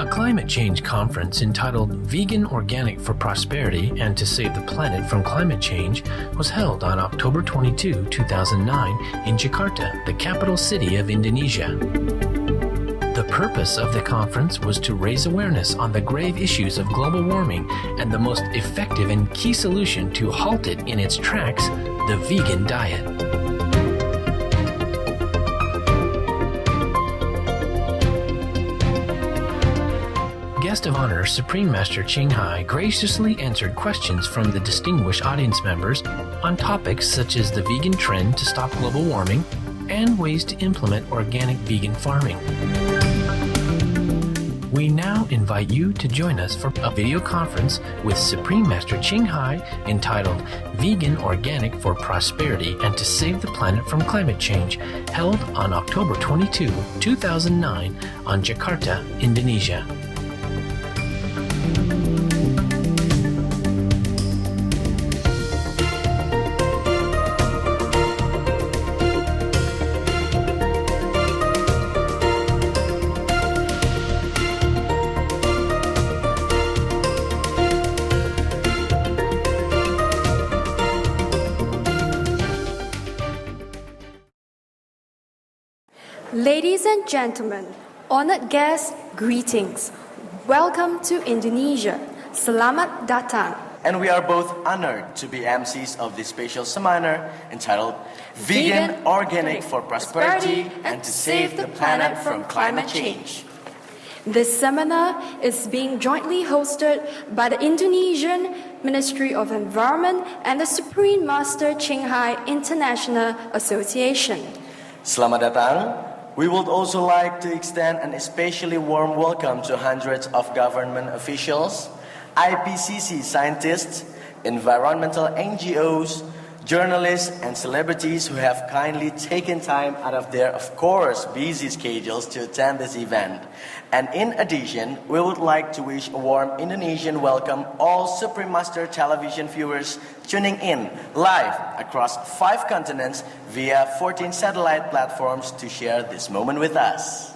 climate change conference entitled Vegan Organic for Prosperity and to Save the Planet from Climate Change was held on October 22, 2009 in Jakarta, the capital city of Indonesia. The purpose of the conference was to raise awareness on the grave issues of global warming and the most effective and key solution to halt it in its tracks, the vegan diet. Guest of honor, Supreme Master Ching Hai graciously answered questions from the distinguished audience members on topics such as the vegan trend to stop global warming and ways to implement organic vegan farming. We now invite you to join us for a video conference with Supreme Master Ching Hai entitled Vegan Organic for Prosperity and to Save the Planet from Climate Change, held on October 22, 2009 on Jakarta, Indonesia. Ladies and gentlemen, honored guests, greetings. Welcome to Indonesia. Selamat datang. And we are both honored to be MCs of this special seminar entitled Vegan Organic for Prosperity and to Save the Planet from Climate Change. This seminar is being jointly hosted by the Indonesian Ministry of Environment and the Supreme Master Ching Hai International Association. Selamat datang. We would also like to extend an especially warm welcome to hundreds of government officials, IPCC scientists, environmental NGOs, journalists, and celebrities who have kindly taken time out of their, of course, busy schedules to attend this event. And in addition, we would like to wish a warm Indonesian welcome all Supreme Master television viewers tuning in live across 5 continents via 14 satellite platforms to share this moment with us.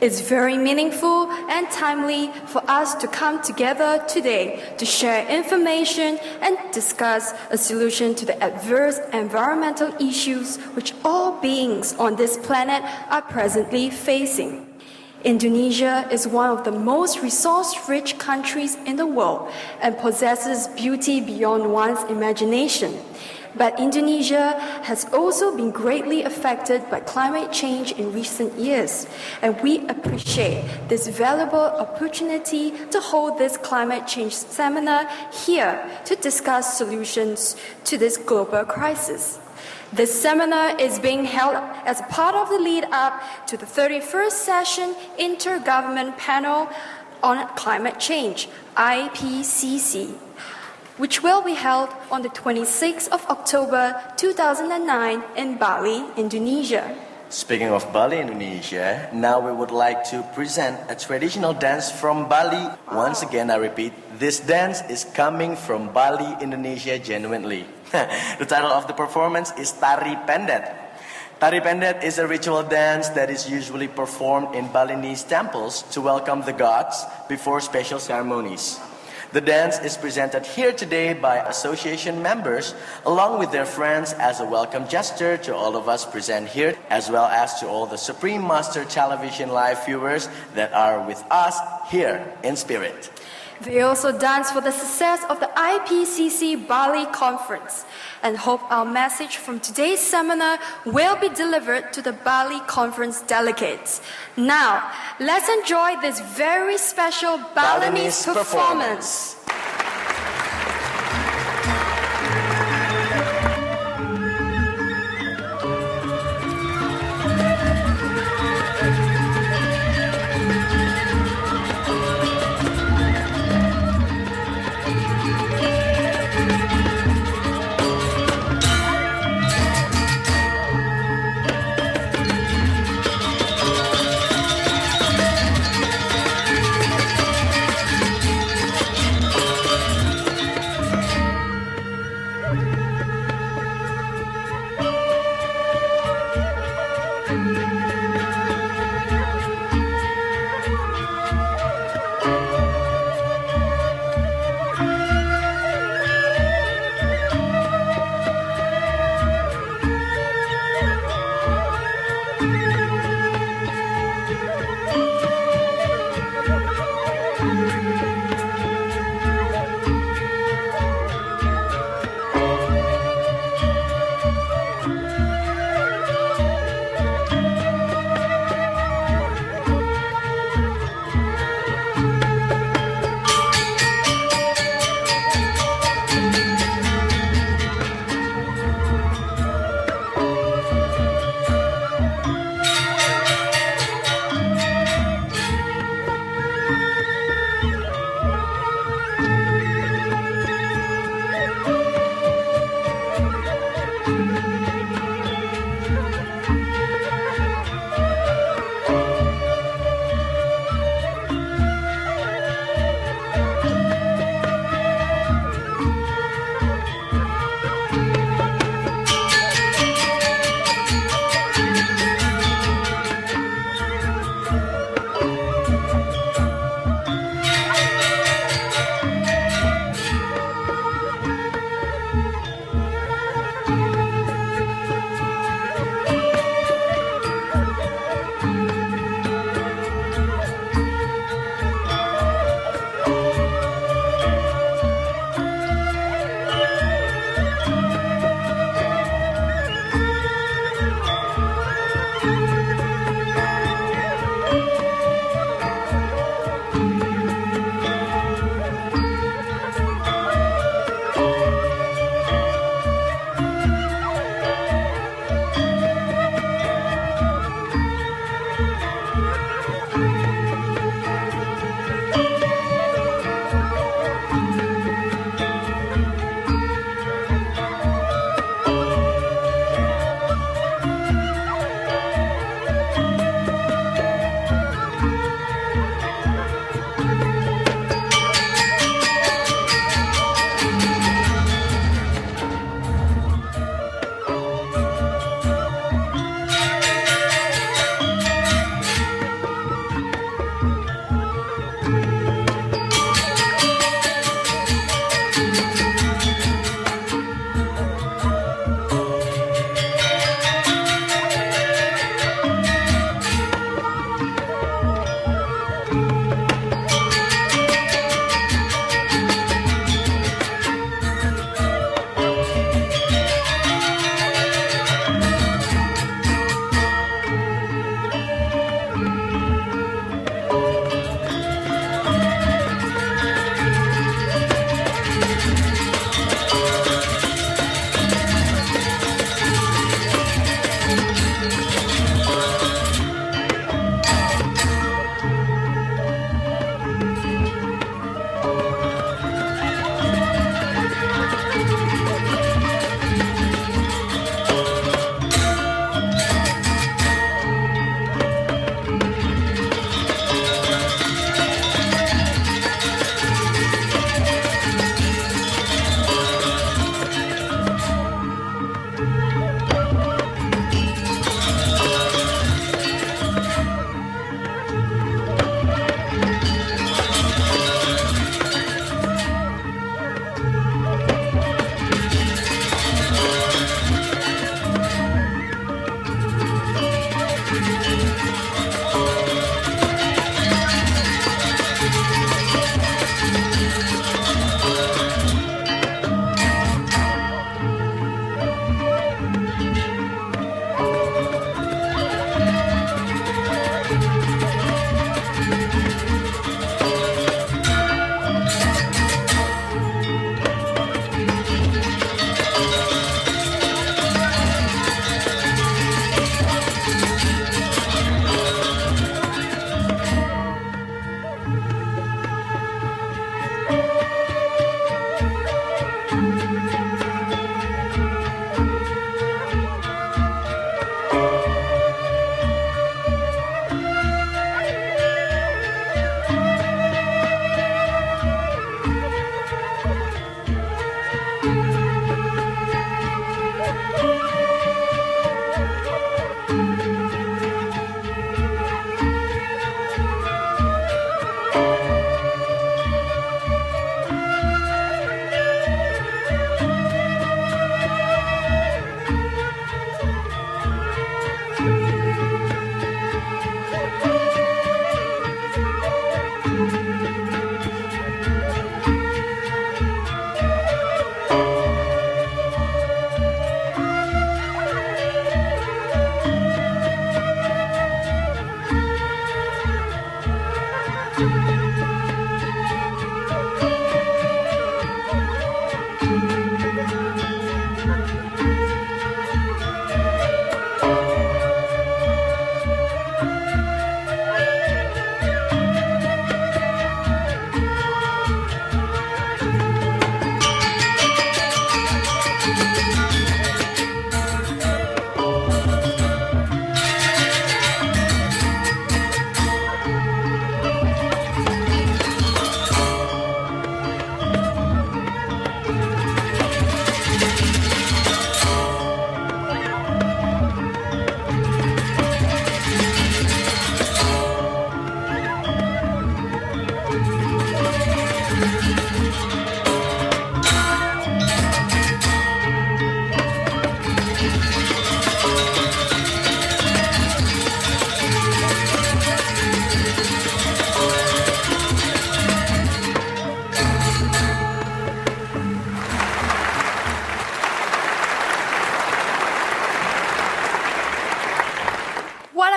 It's very meaningful and timely for us to come together today to share information and discuss a solution to the adverse environmental issues which all beings on this planet are presently facing. Indonesia is one of the most resource-rich countries in the world and possesses beauty beyond one's imagination. But Indonesia has also been greatly affected by climate change in recent years, and we appreciate this valuable opportunity to hold this climate change seminar here to discuss solutions to this global crisis. This seminar is being held as part of the lead-up to the 31st Session Intergovernment Panel on Climate Change, IPCC, which will be held on the 26th of October 2009 in Bali, Indonesia. Speaking of Bali, Indonesia, now we would like to present a traditional dance from Bali. Once again, I repeat, this dance is coming from Bali, Indonesia, genuinely. The title of the performance is Tari Pendet. Tari Pendet is a ritual dance that is usually performed in Balinese temples to welcome the gods before special ceremonies. The dance is presented here today by association members along with their friends as a welcome gesture to all of us present here, as well as to all the Supreme Master television live viewers that are with us here in spirit. They also dance for the success of the IPCC Bali conference and hope our message from today's seminar will be delivered to the Bali conference delegates. Now, let's enjoy this very special Balinese performance.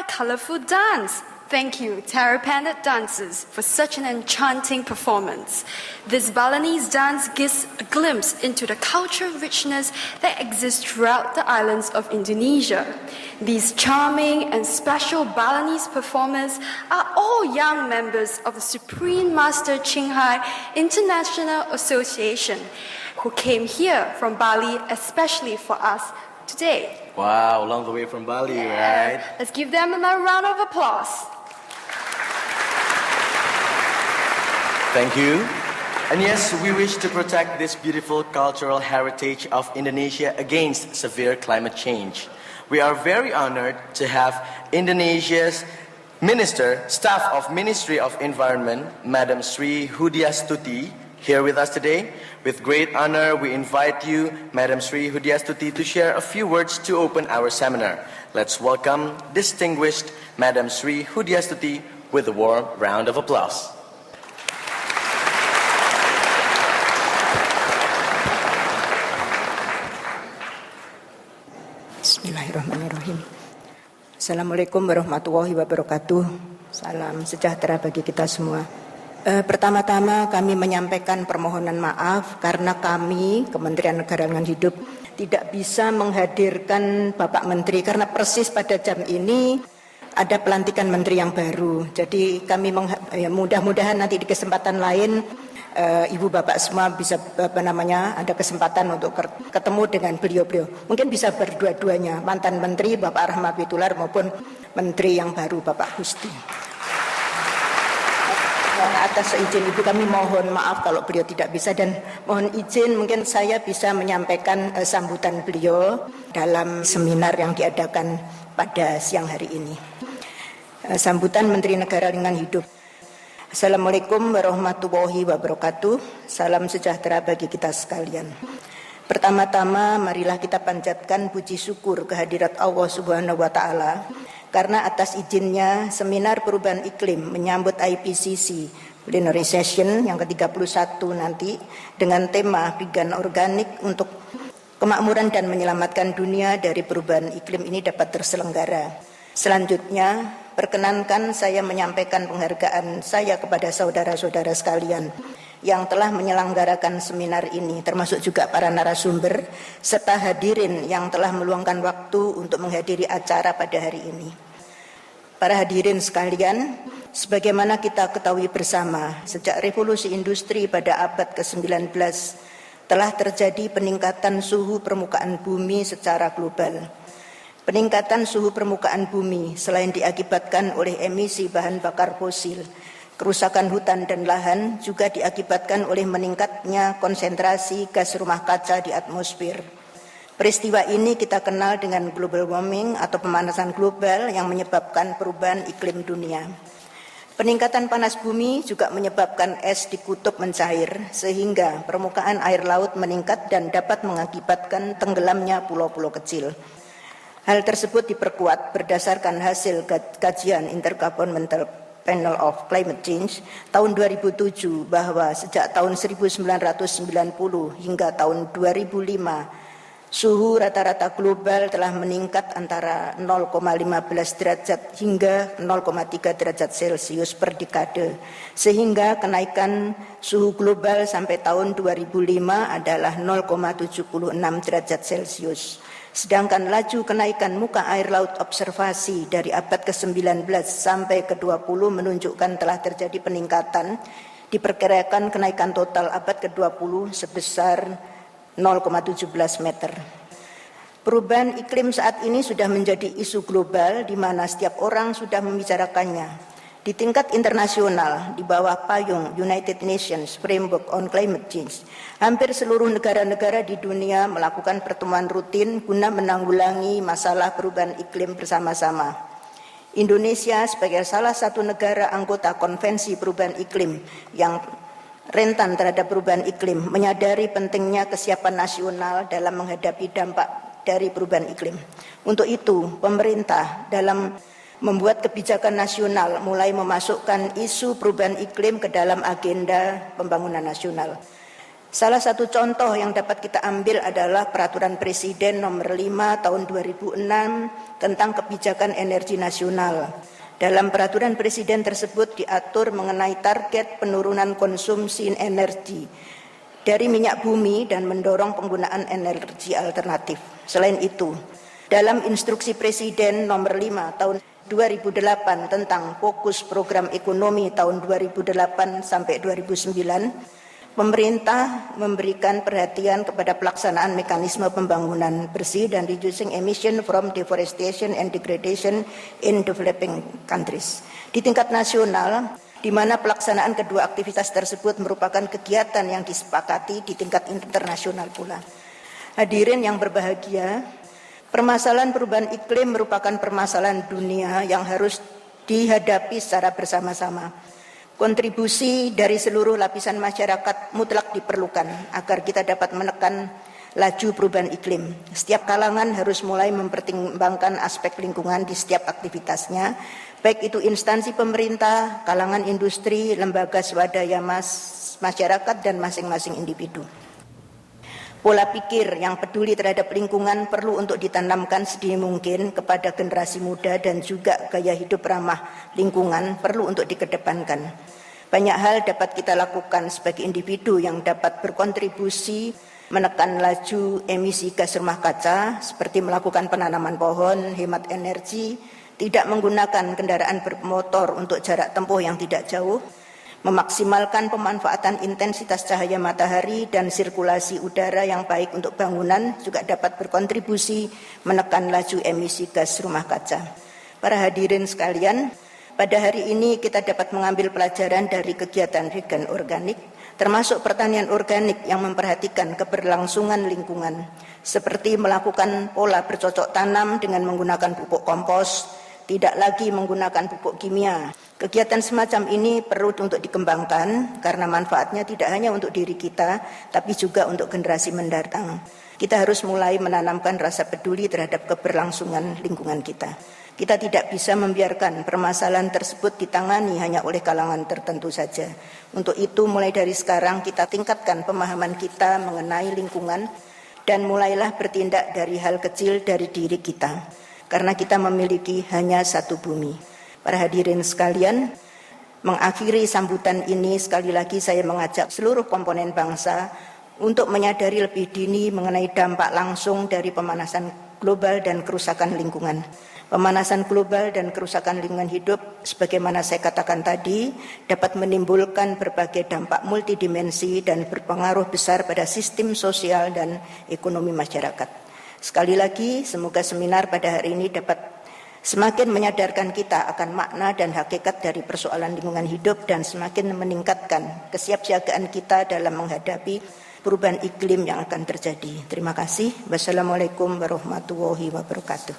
colorful dance. Thank you, Terrapin dancers, for such an enchanting performance. This Balinese dance gives a glimpse into the cultural richness that exists throughout the islands of Indonesia. These charming and special Balinese performers are all young members of the Supreme Master Ching Hai International Association, who came here from Bali especially for us today. Wow, long the way from Bali, right? Let's give them another round of applause. Thank you. And yes, we wish to protect this beautiful cultural heritage of Indonesia against severe climate change. We are very honored to have Indonesia's Staff of Ministry of Environment, Madam Sri Hudiastuti, here with us today. With great honor, we invite you, Madam Sri Hudiastuti, to share a few words to open our seminar. Let's welcome distinguished Madam Sri Hudiastuti with a warm round of applause. Bismillahirrahmanirrahim. Assalamualaikum warahmatullahi wabarakatuh. Salam sejahtera bagi kita semua. Pertama-tama kami menyampaikan permohonan maaf karena kami, Kementerian Negara Lingkungan Hidup, tidak bisa menghadirkan Bapak Menteri karena persis pada jam ini ada pelantikan Menteri yang baru. Jadi kami mudah-mudahan nanti di kesempatan lain Ibu Bapak semua bisa ada kesempatan untuk ketemu dengan beliau-beliau. Mungkin bisa berdua-duanya, mantan Menteri Bapak Rahmat Witoelar maupun Menteri yang baru Bapak Gusti. Atas izin Ibu kami mohon maaf kalau beliau tidak bisa, dan mohon izin mungkin saya bisa menyampaikan sambutan beliau dalam seminar yang diadakan pada siang hari ini. Sambutan Menteri Negara Lingkungan Hidup. Assalamualaikum warahmatullahi wabarakatuh. Salam sejahtera bagi kita sekalian. Pertama-tama marilah kita panjatkan puji syukur kehadirat Allah Subhanahu wa taala karena atas izinnya seminar perubahan iklim menyambut IPCC Plenary Session yang ke-31 nanti dengan tema vegan organik untuk kemakmuran dan menyelamatkan dunia dari perubahan iklim ini dapat terselenggara. Selanjutnya, perkenankan saya menyampaikan penghargaan saya kepada saudara-saudara sekalian yang telah menyelenggarakan seminar ini, termasuk juga para narasumber, serta hadirin yang telah meluangkan waktu untuk menghadiri acara pada hari ini. Para hadirin sekalian, sebagaimana kita ketahui bersama, sejak revolusi industri pada abad ke-19, telah terjadi peningkatan suhu permukaan bumi secara global. Peningkatan suhu permukaan bumi selain diakibatkan oleh emisi bahan bakar fosil, kerusakan hutan dan lahan juga diakibatkan oleh meningkatnya konsentrasi gas rumah kaca di atmosfer. Peristiwa ini kita kenal dengan global warming atau pemanasan global yang menyebabkan perubahan iklim dunia. Peningkatan panas bumi juga menyebabkan es di kutub mencair sehingga permukaan air laut meningkat dan dapat mengakibatkan tenggelamnya pulau-pulau kecil. Hal tersebut diperkuat berdasarkan hasil kajian Intergovernmental Panel of Climate Change tahun 2007 bahwa sejak tahun 1990 hingga tahun 2005 suhu rata-rata global telah meningkat antara 0,15 derajat hingga 0,3 derajat Celcius per dekade, sehingga kenaikan suhu global sampai tahun 2005 adalah 0,76 derajat Celcius. Sedangkan laju kenaikan muka air laut observasi dari abad ke-19 sampai ke-20 menunjukkan telah terjadi peningkatan, diperkirakan kenaikan total abad ke-20 sebesar 0,17 meter. Perubahan iklim saat ini sudah menjadi isu global di mana setiap orang sudah membicarakannya. Di tingkat internasional, di bawah payung United Nations Framework on Climate Change, hampir seluruh negara-negara di dunia melakukan pertemuan rutin guna menanggulangi masalah perubahan iklim bersama-sama. Indonesia sebagai salah satu negara anggota Konvensi Perubahan Iklim yang rentan terhadap perubahan iklim menyadari pentingnya kesiapan nasional dalam menghadapi dampak dari perubahan iklim. Untuk itu, pemerintah dalam membuat kebijakan nasional mulai memasukkan isu perubahan iklim ke dalam agenda pembangunan nasional. Salah satu contoh yang dapat kita ambil adalah Peraturan Presiden Nomor 5 Tahun 2006 tentang Kebijakan Energi Nasional. Dalam Peraturan Presiden tersebut diatur mengenai target penurunan konsumsi energi dari minyak bumi dan mendorong penggunaan energi alternatif. Selain itu, dalam Instruksi Presiden Nomor 5 Tahun 2008 tentang Fokus Program Ekonomi tahun 2008 sampai 2009, pemerintah memberikan perhatian kepada pelaksanaan mekanisme pembangunan bersih dan reducing emission from deforestation and degradation in developing countries. Di tingkat nasional, di mana pelaksanaan kedua aktivitas tersebut merupakan kegiatan yang disepakati di tingkat internasional pula. Hadirin yang berbahagia, permasalahan perubahan iklim merupakan permasalahan dunia yang harus dihadapi secara bersama-sama. Kontribusi dari seluruh lapisan masyarakat mutlak diperlukan agar kita dapat menekan laju perubahan iklim. Setiap kalangan harus mulai mempertimbangkan aspek lingkungan di setiap aktivitasnya, baik itu instansi pemerintah, kalangan industri, lembaga swadaya masyarakat, dan masing-masing individu. Pola pikir yang peduli terhadap lingkungan perlu untuk ditanamkan sedini mungkin kepada generasi muda, dan juga gaya hidup ramah lingkungan perlu untuk dikedepankan. Banyak hal dapat kita lakukan sebagai individu yang dapat berkontribusi menekan laju emisi gas rumah kaca, seperti melakukan penanaman pohon, hemat energi, tidak menggunakan kendaraan bermotor untuk jarak tempuh yang tidak jauh, memaksimalkan pemanfaatan intensitas cahaya matahari dan sirkulasi udara yang baik untuk bangunan juga dapat berkontribusi menekan laju emisi gas rumah kaca. Para hadirin sekalian, pada hari ini kita dapat mengambil pelajaran dari kegiatan vegan organik, termasuk pertanian organik yang memperhatikan keberlangsungan lingkungan, seperti melakukan pola bercocok tanam dengan menggunakan pupuk kompos, tidak lagi menggunakan pupuk kimia. Kegiatan semacam ini perlu untuk dikembangkan karena manfaatnya tidak hanya untuk diri kita, tapi juga untuk generasi mendatang. Kita harus mulai menanamkan rasa peduli terhadap keberlangsungan lingkungan kita. Kita tidak bisa membiarkan permasalahan tersebut ditangani hanya oleh kalangan tertentu saja. Untuk itu, mulai dari sekarang kita tingkatkan pemahaman kita mengenai lingkungan dan mulailah bertindak dari hal kecil dari diri kita. Karena kita memiliki hanya satu bumi. Para hadirin sekalian, mengakhiri sambutan ini sekali lagi saya mengajak seluruh komponen bangsa untuk menyadari lebih dini mengenai dampak langsung dari pemanasan global dan kerusakan lingkungan. Pemanasan global dan kerusakan lingkungan hidup, sebagaimana saya katakan tadi, dapat menimbulkan berbagai dampak multidimensi dan berpengaruh besar pada sistem sosial dan ekonomi masyarakat. Sekali lagi, semoga seminar pada hari ini dapat semakin menyadarkan kita akan makna dan hakikat dari persoalan lingkungan hidup dan semakin meningkatkan kesiapsiagaan kita dalam menghadapi perubahan iklim yang akan terjadi. Terima kasih. Wassalamualaikum warahmatullahi wabarakatuh.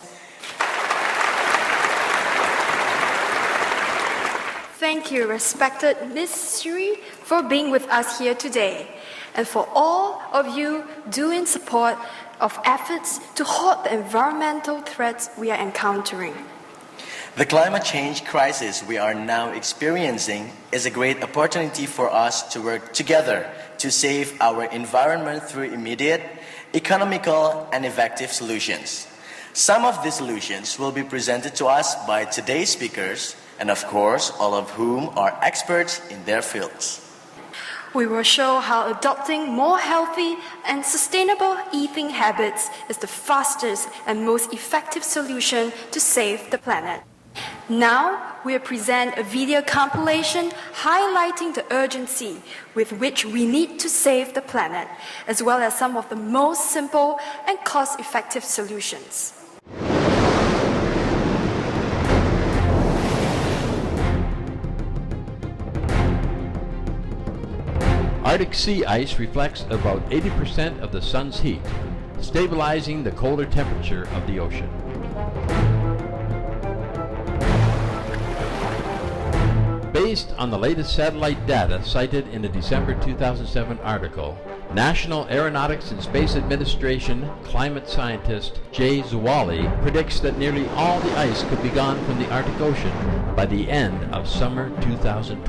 Thank you, respected Ms. Sri, for being with us here today, and for all of you doing support of efforts to halt the environmental threats we are encountering. The climate change crisis we are now experiencing is a great opportunity for us to work together to save our environment through immediate, economical, and effective solutions. Some of these solutions will be presented to us by today's speakers, and of course, all of whom are experts in their fields. We will show how adopting more healthy and sustainable eating habits is the fastest and most effective solution to save the planet. Now, we'll present a video compilation highlighting the urgency with which we need to save the planet, as well as some of the most simple and cost-effective solutions. Arctic sea ice reflects about 80% of the sun's heat, stabilizing the colder temperature of the ocean. Based on the latest satellite data cited in a December 2007 article, National Aeronautics and Space Administration climate scientist Jay Zawali predicts that nearly all the ice could be gone from the Arctic Ocean by the end of summer 2012.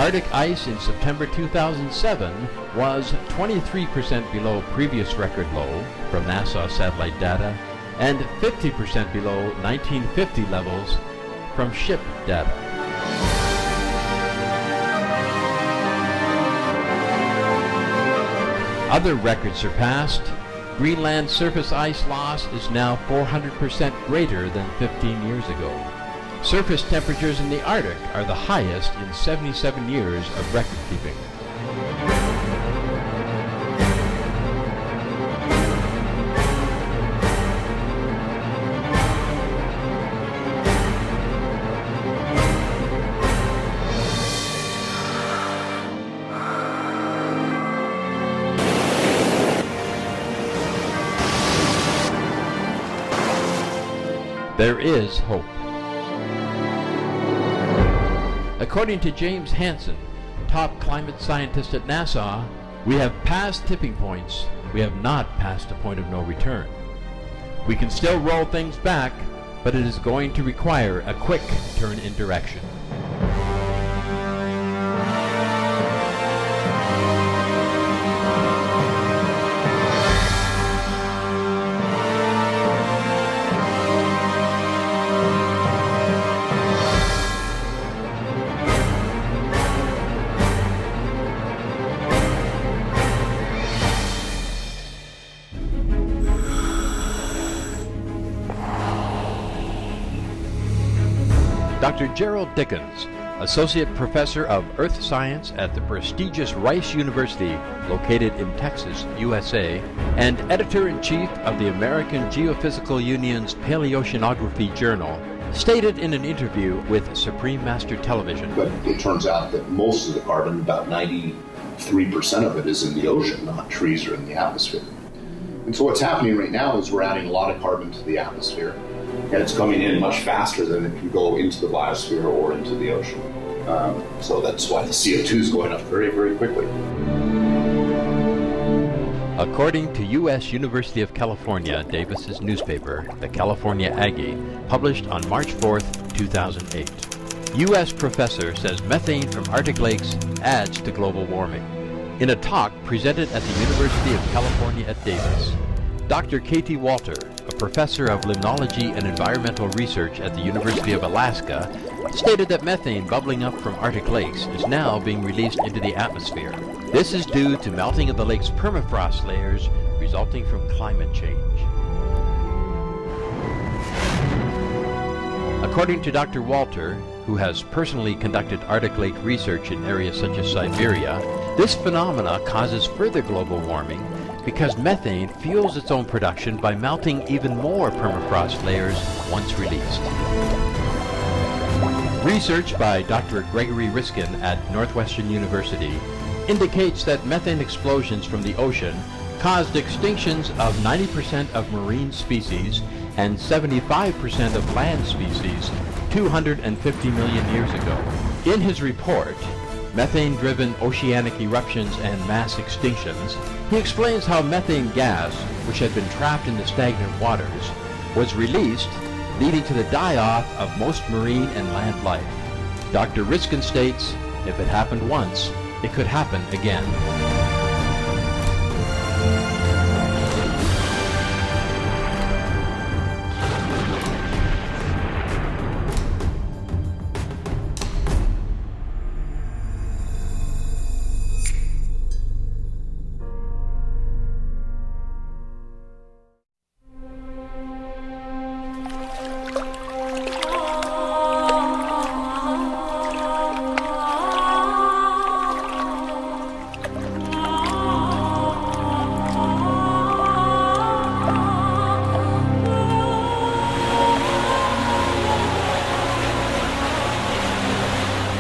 Arctic ice in September 2007 was 23% below previous record low from NASA satellite data and 50% below 1950 levels from ship data. Other records surpassed. Greenland surface ice loss is now 400% greater than 15 years ago. Surface temperatures in the Arctic are the highest in 77 years of record keeping. There is hope. According to James Hansen, top climate scientist at NASA, we have passed tipping points. We have not passed a point of no return. We can still roll things back, but it is going to require a quick turn in direction. Dr. Gerald Dickens, Associate Professor of Earth Science at the prestigious Rice University, located in Texas, USA, and Editor-in-Chief of the American Geophysical Union's Paleoceanography Journal, stated in an interview with Supreme Master Television. But it turns out that most of the carbon, about 93% of it, is in the ocean, not trees or in the atmosphere. And so what's happening right now is we're adding a lot of carbon to the atmosphere, and it's coming in much faster than it can go into the biosphere or into the ocean. So that's why the CO2 is going up very, very quickly. According to U.S. University of California Davis's newspaper, the California Aggie, published on March 4th, 2008, U.S. professor says methane from Arctic lakes adds to global warming. In a talk presented at the University of California at Davis, Dr. Katie Walter, a professor of limnology and environmental research at the University of Alaska, stated that methane bubbling up from Arctic lakes is now being released into the atmosphere. This is due to melting of the lake's permafrost layers resulting from climate change. According to Dr. Walter, who has personally conducted Arctic lake research in areas such as Siberia, this phenomena causes further global warming because methane fuels its own production by melting even more permafrost layers once released. Research by Dr. Gregory Riskin at Northwestern University indicates that methane explosions from the ocean caused extinctions of 90% of marine species and 75% of land species 250 million years ago. In his report, Methane-Driven Oceanic Eruptions and Mass Extinctions, he explains how methane gas, which had been trapped in the stagnant waters, was released, leading to the die-off of most marine and land life. Dr. Riskin states, if it happened once, it could happen again.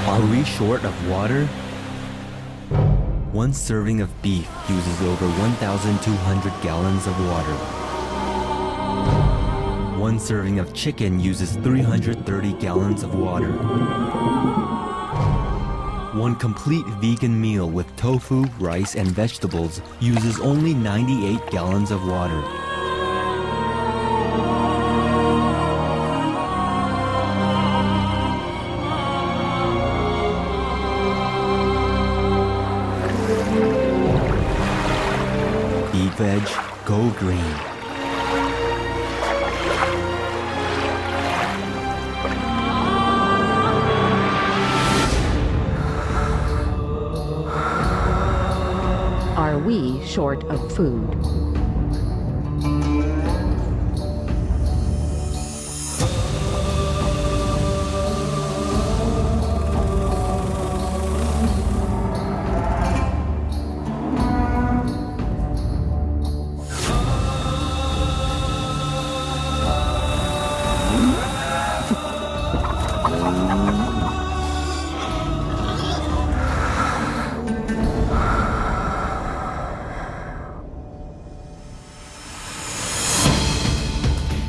Are we short of water? One serving of beef uses over 1,200 gallons of water. One serving of chicken uses 330 gallons of water. One complete vegan meal with tofu, rice, and vegetables uses only 98 gallons of water. Veg, Go Green. Are we short of food?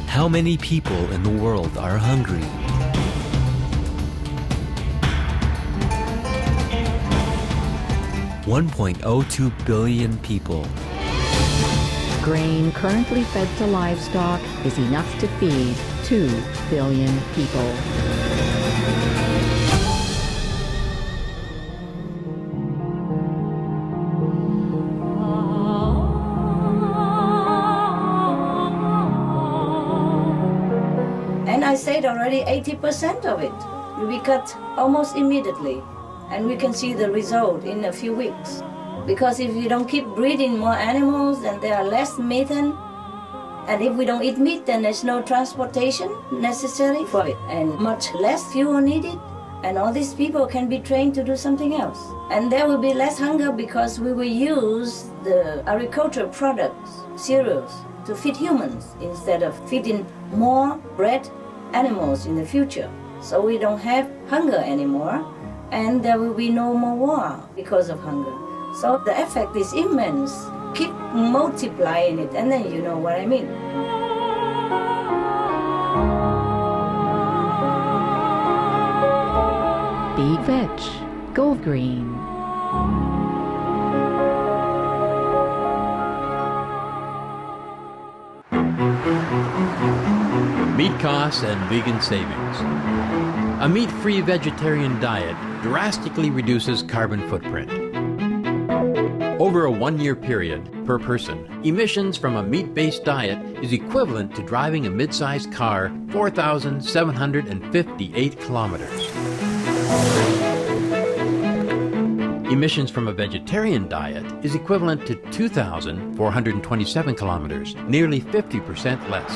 How many people in the world are hungry? $1.02 billion people. Grain currently fed to livestock is enough to feed 2 billion people. And I said already 80% of it will be cut almost immediately. And we can see the result in a few weeks. Because if we don't keep breeding more animals, then there are less methane. And if we don't eat meat, then there's no transportation necessary for it. And much less fuel needed. And all these people can be trained to do something else. And there will be less hunger because we will use the agricultural products, cereals, to feed humans instead of feeding more bred animals in the future. So we don't have hunger anymore, and there will be no more war because of hunger. So the effect is immense. Keep multiplying it, and then you know what I mean. Be veg, go green. Meat costs and vegan savings. A meat-free vegetarian diet drastically reduces carbon footprint. Over a 1-year period per person, emissions from a meat-based diet is equivalent to driving a mid-sized car 4,758 kilometers. Emissions from a vegetarian diet is equivalent to 2,427 kilometers, nearly 50% less.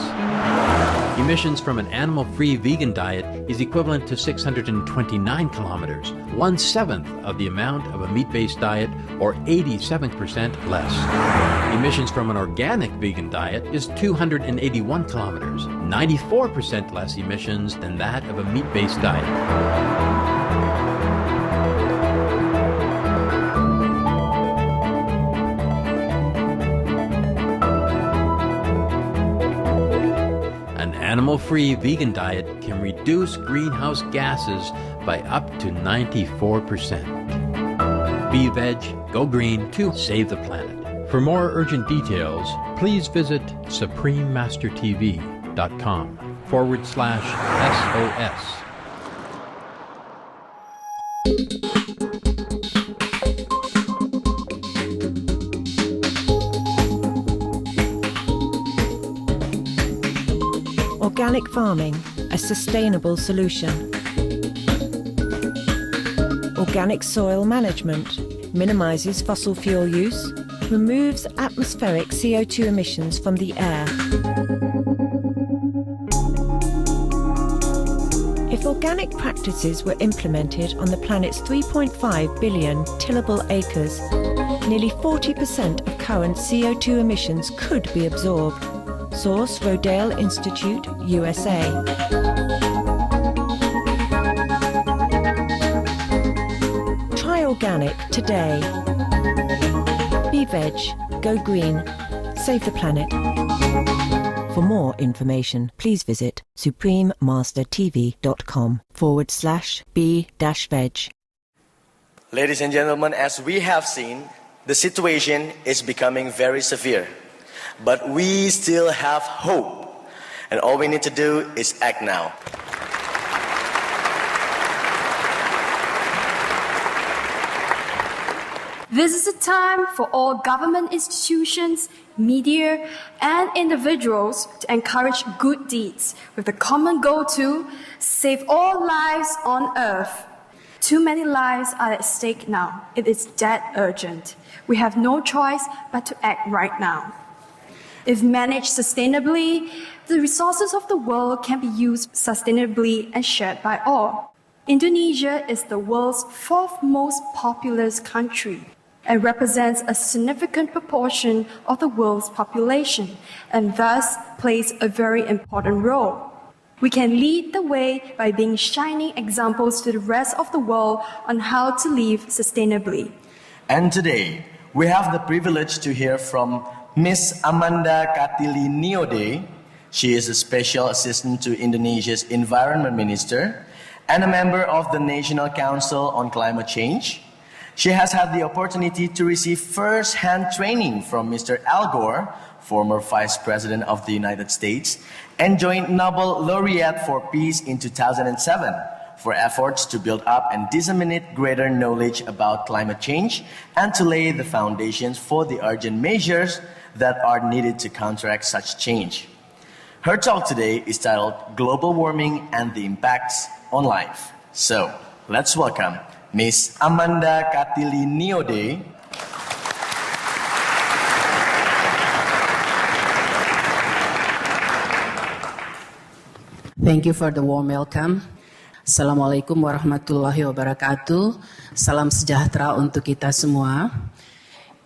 Emissions from an animal-free vegan diet is equivalent to 629 kilometers, 1/7 of the amount of a meat-based diet, or 87% less. Emissions from an organic vegan diet is 281 kilometers, 94% less emissions than that of a meat-based diet. Animal-free vegan diet can reduce greenhouse gases by up to 94%. Be veg, go green to save the planet. For more urgent details, please visit suprememastertv.com/SOS. Organic farming, a sustainable solution. Organic soil management minimizes fossil fuel use, removes atmospheric CO2 emissions from the air. If organic practices were implemented on the planet's 3.5 billion tillable acres, nearly 40% of current CO2 emissions could be absorbed. Source Rodale Institute, USA. Try organic today. Be veg, go green, save the planet. For more information, please visit suprememastertv.com/be-veg. Ladies and gentlemen, as we have seen, the situation is becoming very severe. But we still have hope. And all we need to do is act now. This is a time for all government institutions, media, and individuals to encourage good deeds with the common goal to save all lives on earth. Too many lives are at stake now. It is that urgent. We have no choice but to act right now. If managed sustainably, the resources of the world can be used sustainably and shared by all. Indonesia is the world's fourth most populous country and represents a significant proportion of the world's population and thus plays a very important role. We can lead the way by being shining examples to the rest of the world on how to live sustainably. And today, we have the privilege to hear from Ms. Amanda Katili Niode. She is a special assistant to Indonesia's Environment Minister and a member of the National Council on Climate Change. She has had the opportunity to receive first-hand training from Mr. Al Gore, former Vice President of the United States, and joint Nobel Laureate for Peace in 2007 for efforts to build up and disseminate greater knowledge about climate change and to lay the foundations for the urgent measures that are needed to counteract such change. Her talk today is titled Global Warming and the Impacts on Life. So, let's welcome Ms. Amanda Katili Niode. Thank you for the warm welcome. Assalamualaikum warahmatullahi wabarakatuh. Salam sejahtera untuk kita semua.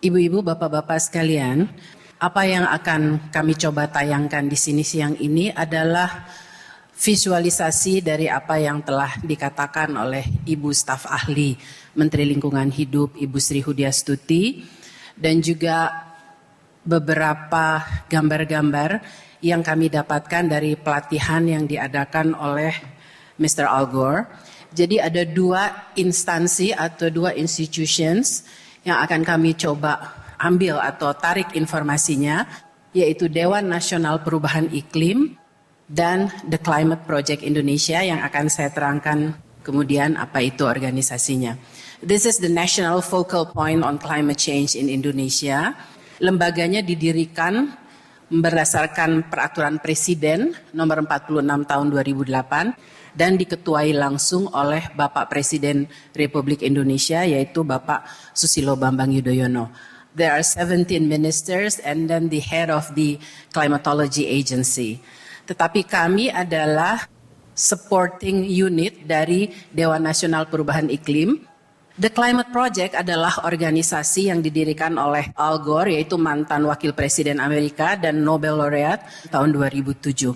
Ibu-ibu, bapak-bapak sekalian, apa yang akan kami coba tayangkan di sini siang ini adalah visualisasi dari apa yang telah dikatakan oleh Ibu Staf Ahli Menteri Lingkungan Hidup, Ibu Sri Hudiastuti, dan juga beberapa gambar-gambar yang kami dapatkan dari pelatihan yang diadakan oleh Mr. Al Gore. Jadi ada dua instansi atau dua institutions yang akan kami coba ambil atau tarik informasinya, yaitu Dewan Nasional Perubahan Iklim dan The Climate Project Indonesia yang akan saya terangkan kemudian apa itu organisasinya. This is the National Focal Point on Climate Change in Indonesia. Lembaganya didirikan berdasarkan peraturan Presiden nomor 46 tahun 2008 dan diketuai langsung oleh Bapak Presiden Republik Indonesia yaitu Bapak Susilo Bambang Yudhoyono. There are 17 ministers and then the head of the Climatology Agency. Tetapi kami adalah supporting unit dari Dewan Nasional Perubahan Iklim. The Climate Project adalah organisasi yang didirikan oleh Al Gore, yaitu mantan wakil presiden Amerika dan Nobel Laureate tahun 2007.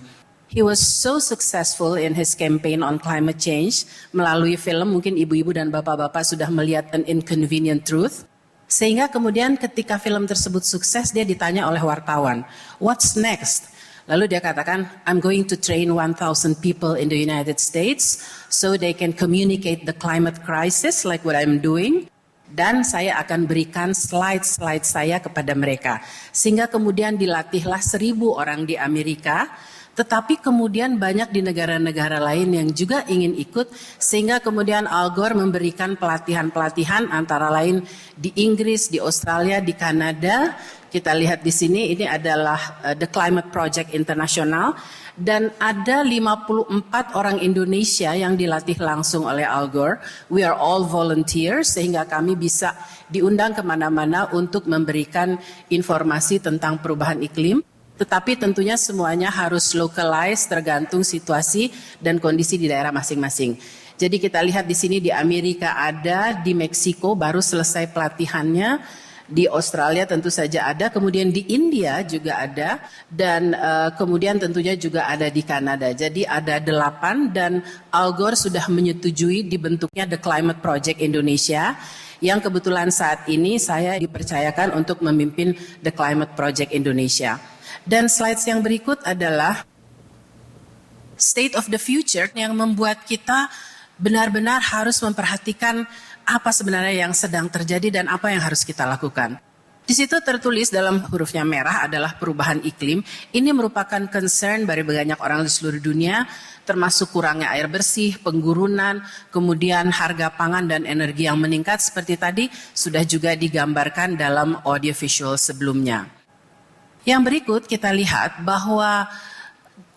He was so successful in his campaign on climate change melalui film, mungkin ibu-ibu dan bapak-bapak sudah melihat An Inconvenient Truth. Sehingga kemudian ketika film tersebut sukses, dia ditanya oleh wartawan, what's next? Lalu dia katakan, I'm going to train 1,000 people in the United States so they can communicate the climate crisis like what I'm doing. Dan saya akan berikan slide-slide saya kepada mereka. Sehingga kemudian dilatihlah 1,000 orang di Amerika. Tetapi kemudian banyak di negara-negara lain yang juga ingin ikut, sehingga kemudian Al Gore memberikan pelatihan-pelatihan antara lain di Inggris, di Australia, di Kanada. Kita lihat di sini, ini adalah The Climate Project International, dan ada 54 orang Indonesia yang dilatih langsung oleh Al Gore. We are all volunteers, sehingga kami bisa diundang kemana-mana untuk memberikan informasi tentang perubahan iklim. Tetapi tentunya semuanya harus localized tergantung situasi dan kondisi di daerah masing-masing. Jadi kita lihat di sini di Amerika ada, di Meksiko baru selesai pelatihannya, di Australia tentu saja ada, kemudian di India juga ada, dan kemudian tentunya juga ada di Kanada. Jadi ada 8 dan Al Gore sudah menyetujui dibentuknya The Climate Project Indonesia, yang kebetulan saat ini saya dipercayakan untuk memimpin The Climate Project Indonesia. Dan slides yang berikut adalah state of the future yang membuat kita benar-benar harus memperhatikan apa sebenarnya yang sedang terjadi dan apa yang harus kita lakukan. Di situ tertulis dalam hurufnya merah adalah perubahan iklim. Ini merupakan concern dari banyak orang di seluruh dunia, termasuk kurangnya air bersih, penggurunan, kemudian harga pangan dan energi yang meningkat seperti tadi sudah juga digambarkan dalam audiovisual sebelumnya. Yang berikut kita lihat bahwa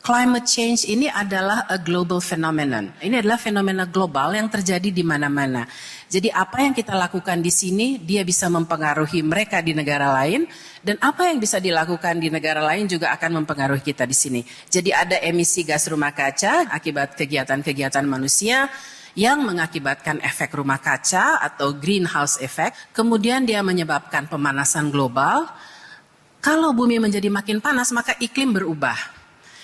climate change ini adalah a global phenomenon. Ini adalah fenomena global yang terjadi di mana-mana. Jadi apa yang kita lakukan di sini, dia bisa mempengaruhi mereka di negara lain, dan apa yang bisa dilakukan di negara lain juga akan mempengaruhi kita di sini. Jadi ada emisi gas rumah kaca akibat kegiatan-kegiatan manusia yang mengakibatkan efek rumah kaca atau greenhouse effect. Kemudian dia menyebabkan pemanasan global. Kalau bumi menjadi makin panas, maka iklim berubah.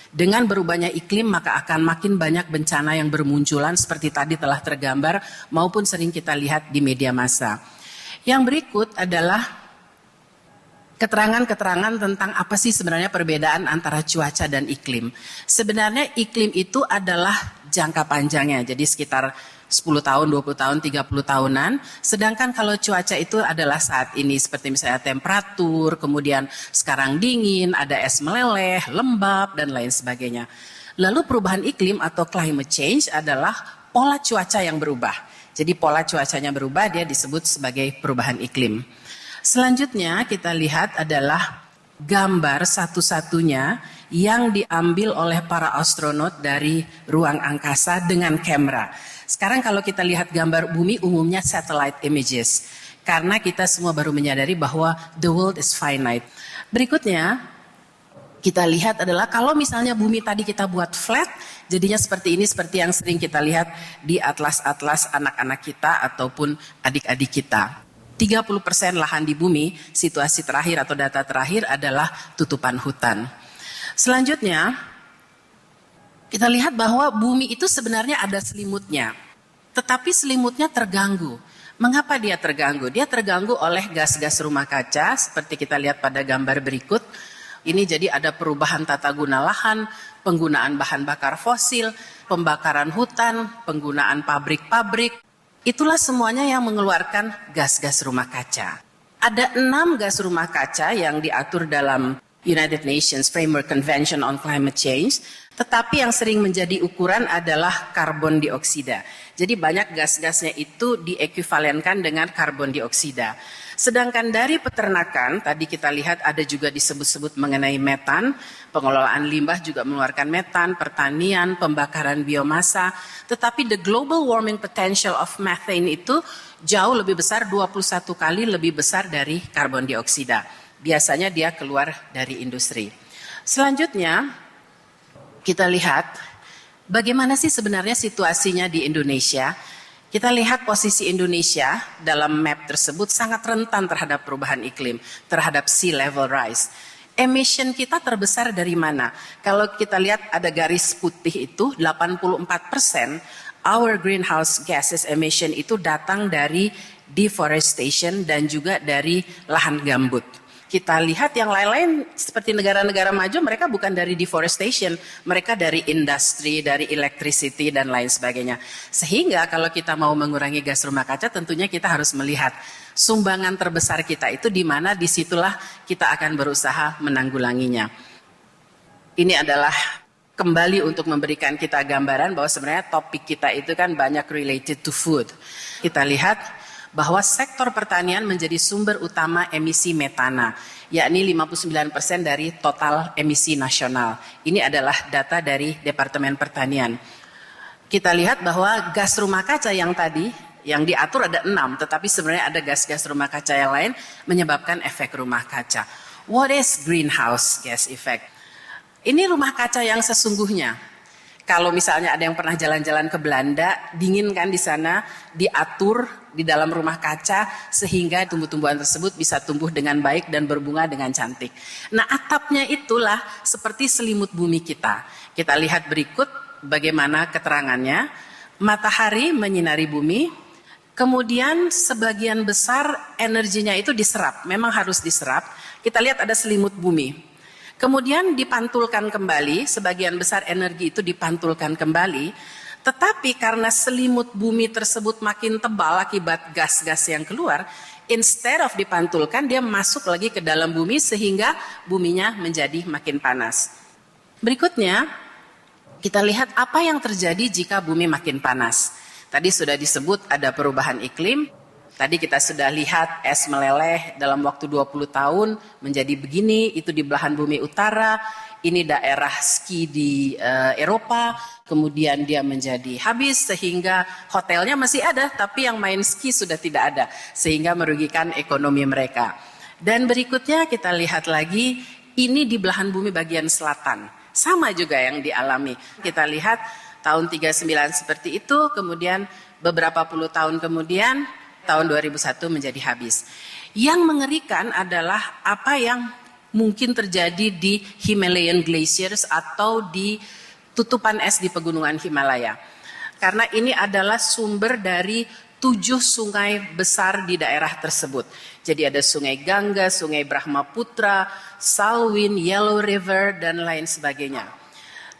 Dengan berubahnya iklim maka akan makin banyak bencana yang bermunculan seperti tadi telah tergambar maupun sering kita lihat di media massa. Yang berikut adalah keterangan-keterangan tentang apa sih sebenarnya perbedaan antara cuaca dan iklim. Sebenarnya iklim itu adalah jangka panjangnya, jadi sekitar 10 tahun, 20 tahun, 30 tahunan. Sedangkan kalau cuaca itu adalah saat ini seperti misalnya temperatur, kemudian sekarang dingin, ada es meleleh, lembab, dan lain sebagainya. Lalu perubahan iklim atau climate change adalah pola cuaca yang berubah. Jadi pola cuacanya berubah, dia disebut sebagai perubahan iklim. Selanjutnya kita lihat adalah gambar satu-satunya yang diambil oleh para astronot dari ruang angkasa dengan kamera. Sekarang kalau kita lihat gambar bumi umumnya satellite images. Karena kita semua baru menyadari bahwa the world is finite. Berikutnya kita lihat adalah kalau misalnya bumi tadi kita buat flat, jadinya seperti ini, seperti yang sering kita lihat di atlas-atlas anak-anak kita ataupun adik-adik kita. 30% lahan di bumi, situasi terakhir atau data terakhir adalah tutupan hutan. Selanjutnya, kita lihat bahwa bumi itu sebenarnya ada selimutnya, tetapi selimutnya terganggu. Mengapa dia terganggu? Dia terganggu oleh gas-gas rumah kaca, seperti kita lihat pada gambar berikut. Ini jadi ada perubahan tata guna lahan, penggunaan bahan bakar fosil, pembakaran hutan, penggunaan pabrik-pabrik. Itulah semuanya yang mengeluarkan gas-gas rumah kaca. Ada 6 gas rumah kaca yang diatur dalam United Nations Framework Convention on Climate Change, tetapi yang sering menjadi ukuran adalah karbon dioksida. Jadi banyak gas-gasnya itu diekuivalenkan dengan karbon dioksida. Sedangkan dari peternakan, tadi kita lihat ada juga disebut-sebut mengenai metan, pengelolaan limbah juga mengeluarkan metan, pertanian, pembakaran biomasa, tetapi the global warming potential of methane itu jauh lebih besar, 21 kali lebih besar dari karbon dioksida. Biasanya dia keluar dari industri. Selanjutnya, kita lihat bagaimana sih sebenarnya situasinya di Indonesia. Kita lihat posisi Indonesia dalam map tersebut sangat rentan terhadap perubahan iklim, terhadap sea level rise. Emission kita terbesar dari mana? Kalau kita lihat ada garis putih itu, 84% our greenhouse gases emission itu datang dari deforestation dan juga dari lahan gambut. Kita lihat yang lain-lain seperti negara-negara maju, mereka bukan dari deforestation, mereka dari industri, dari electricity dan lain sebagainya. Sehingga kalau kita mau mengurangi gas rumah kaca, tentunya kita harus melihat sumbangan terbesar kita itu di mana, disitulah kita akan berusaha menanggulanginya. Ini adalah kembali untuk memberikan kita gambaran bahwa sebenarnya topik kita itu kan banyak related to food. Kita lihat bahwa sektor pertanian menjadi sumber utama emisi metana, yakni 59% dari total emisi nasional. Ini adalah data dari Departemen Pertanian. Kita lihat bahwa gas rumah kaca yang tadi, yang diatur ada 6, tetapi sebenarnya ada gas-gas rumah kaca yang lain menyebabkan efek rumah kaca. What is greenhouse gas effect? Ini rumah kaca yang sesungguhnya. Kalau misalnya ada yang pernah jalan-jalan ke Belanda, dingin kan di sana, diatur di dalam rumah kaca sehingga tumbuh-tumbuhan tersebut bisa tumbuh dengan baik dan berbunga dengan cantik. Nah, atapnya itulah seperti selimut bumi kita. Kita lihat berikut bagaimana keterangannya. Matahari menyinari bumi, kemudian sebagian besar energinya itu diserap, memang harus diserap. Kita lihat ada selimut bumi. Kemudian dipantulkan kembali, sebagian besar energi itu dipantulkan kembali, tetapi karena selimut bumi tersebut makin tebal akibat gas-gas yang keluar, instead of dipantulkan, dia masuk lagi ke dalam bumi sehingga buminya menjadi makin panas. Berikutnya, kita lihat apa yang terjadi jika bumi makin panas. Tadi sudah disebut ada perubahan iklim. Tadi kita sudah lihat es meleleh dalam waktu 20 tahun menjadi begini, itu di belahan bumi utara. Ini daerah ski di Eropa, kemudian dia menjadi habis sehingga hotelnya masih ada, tapi yang main ski sudah tidak ada, sehingga merugikan ekonomi mereka. Dan berikutnya kita lihat lagi, ini di belahan bumi bagian selatan, sama juga yang dialami. Kita lihat tahun 39 seperti itu, kemudian beberapa puluh tahun kemudian, tahun 2001 menjadi habis. Yang mengerikan adalah apa yang mungkin terjadi di Himalayan Glaciers atau di tutupan es di pegunungan Himalaya. Karena ini adalah sumber dari 7 sungai besar di daerah tersebut. Jadi ada sungai Gangga, sungai Brahmaputra, Salween, Yellow River, dan lain sebagainya.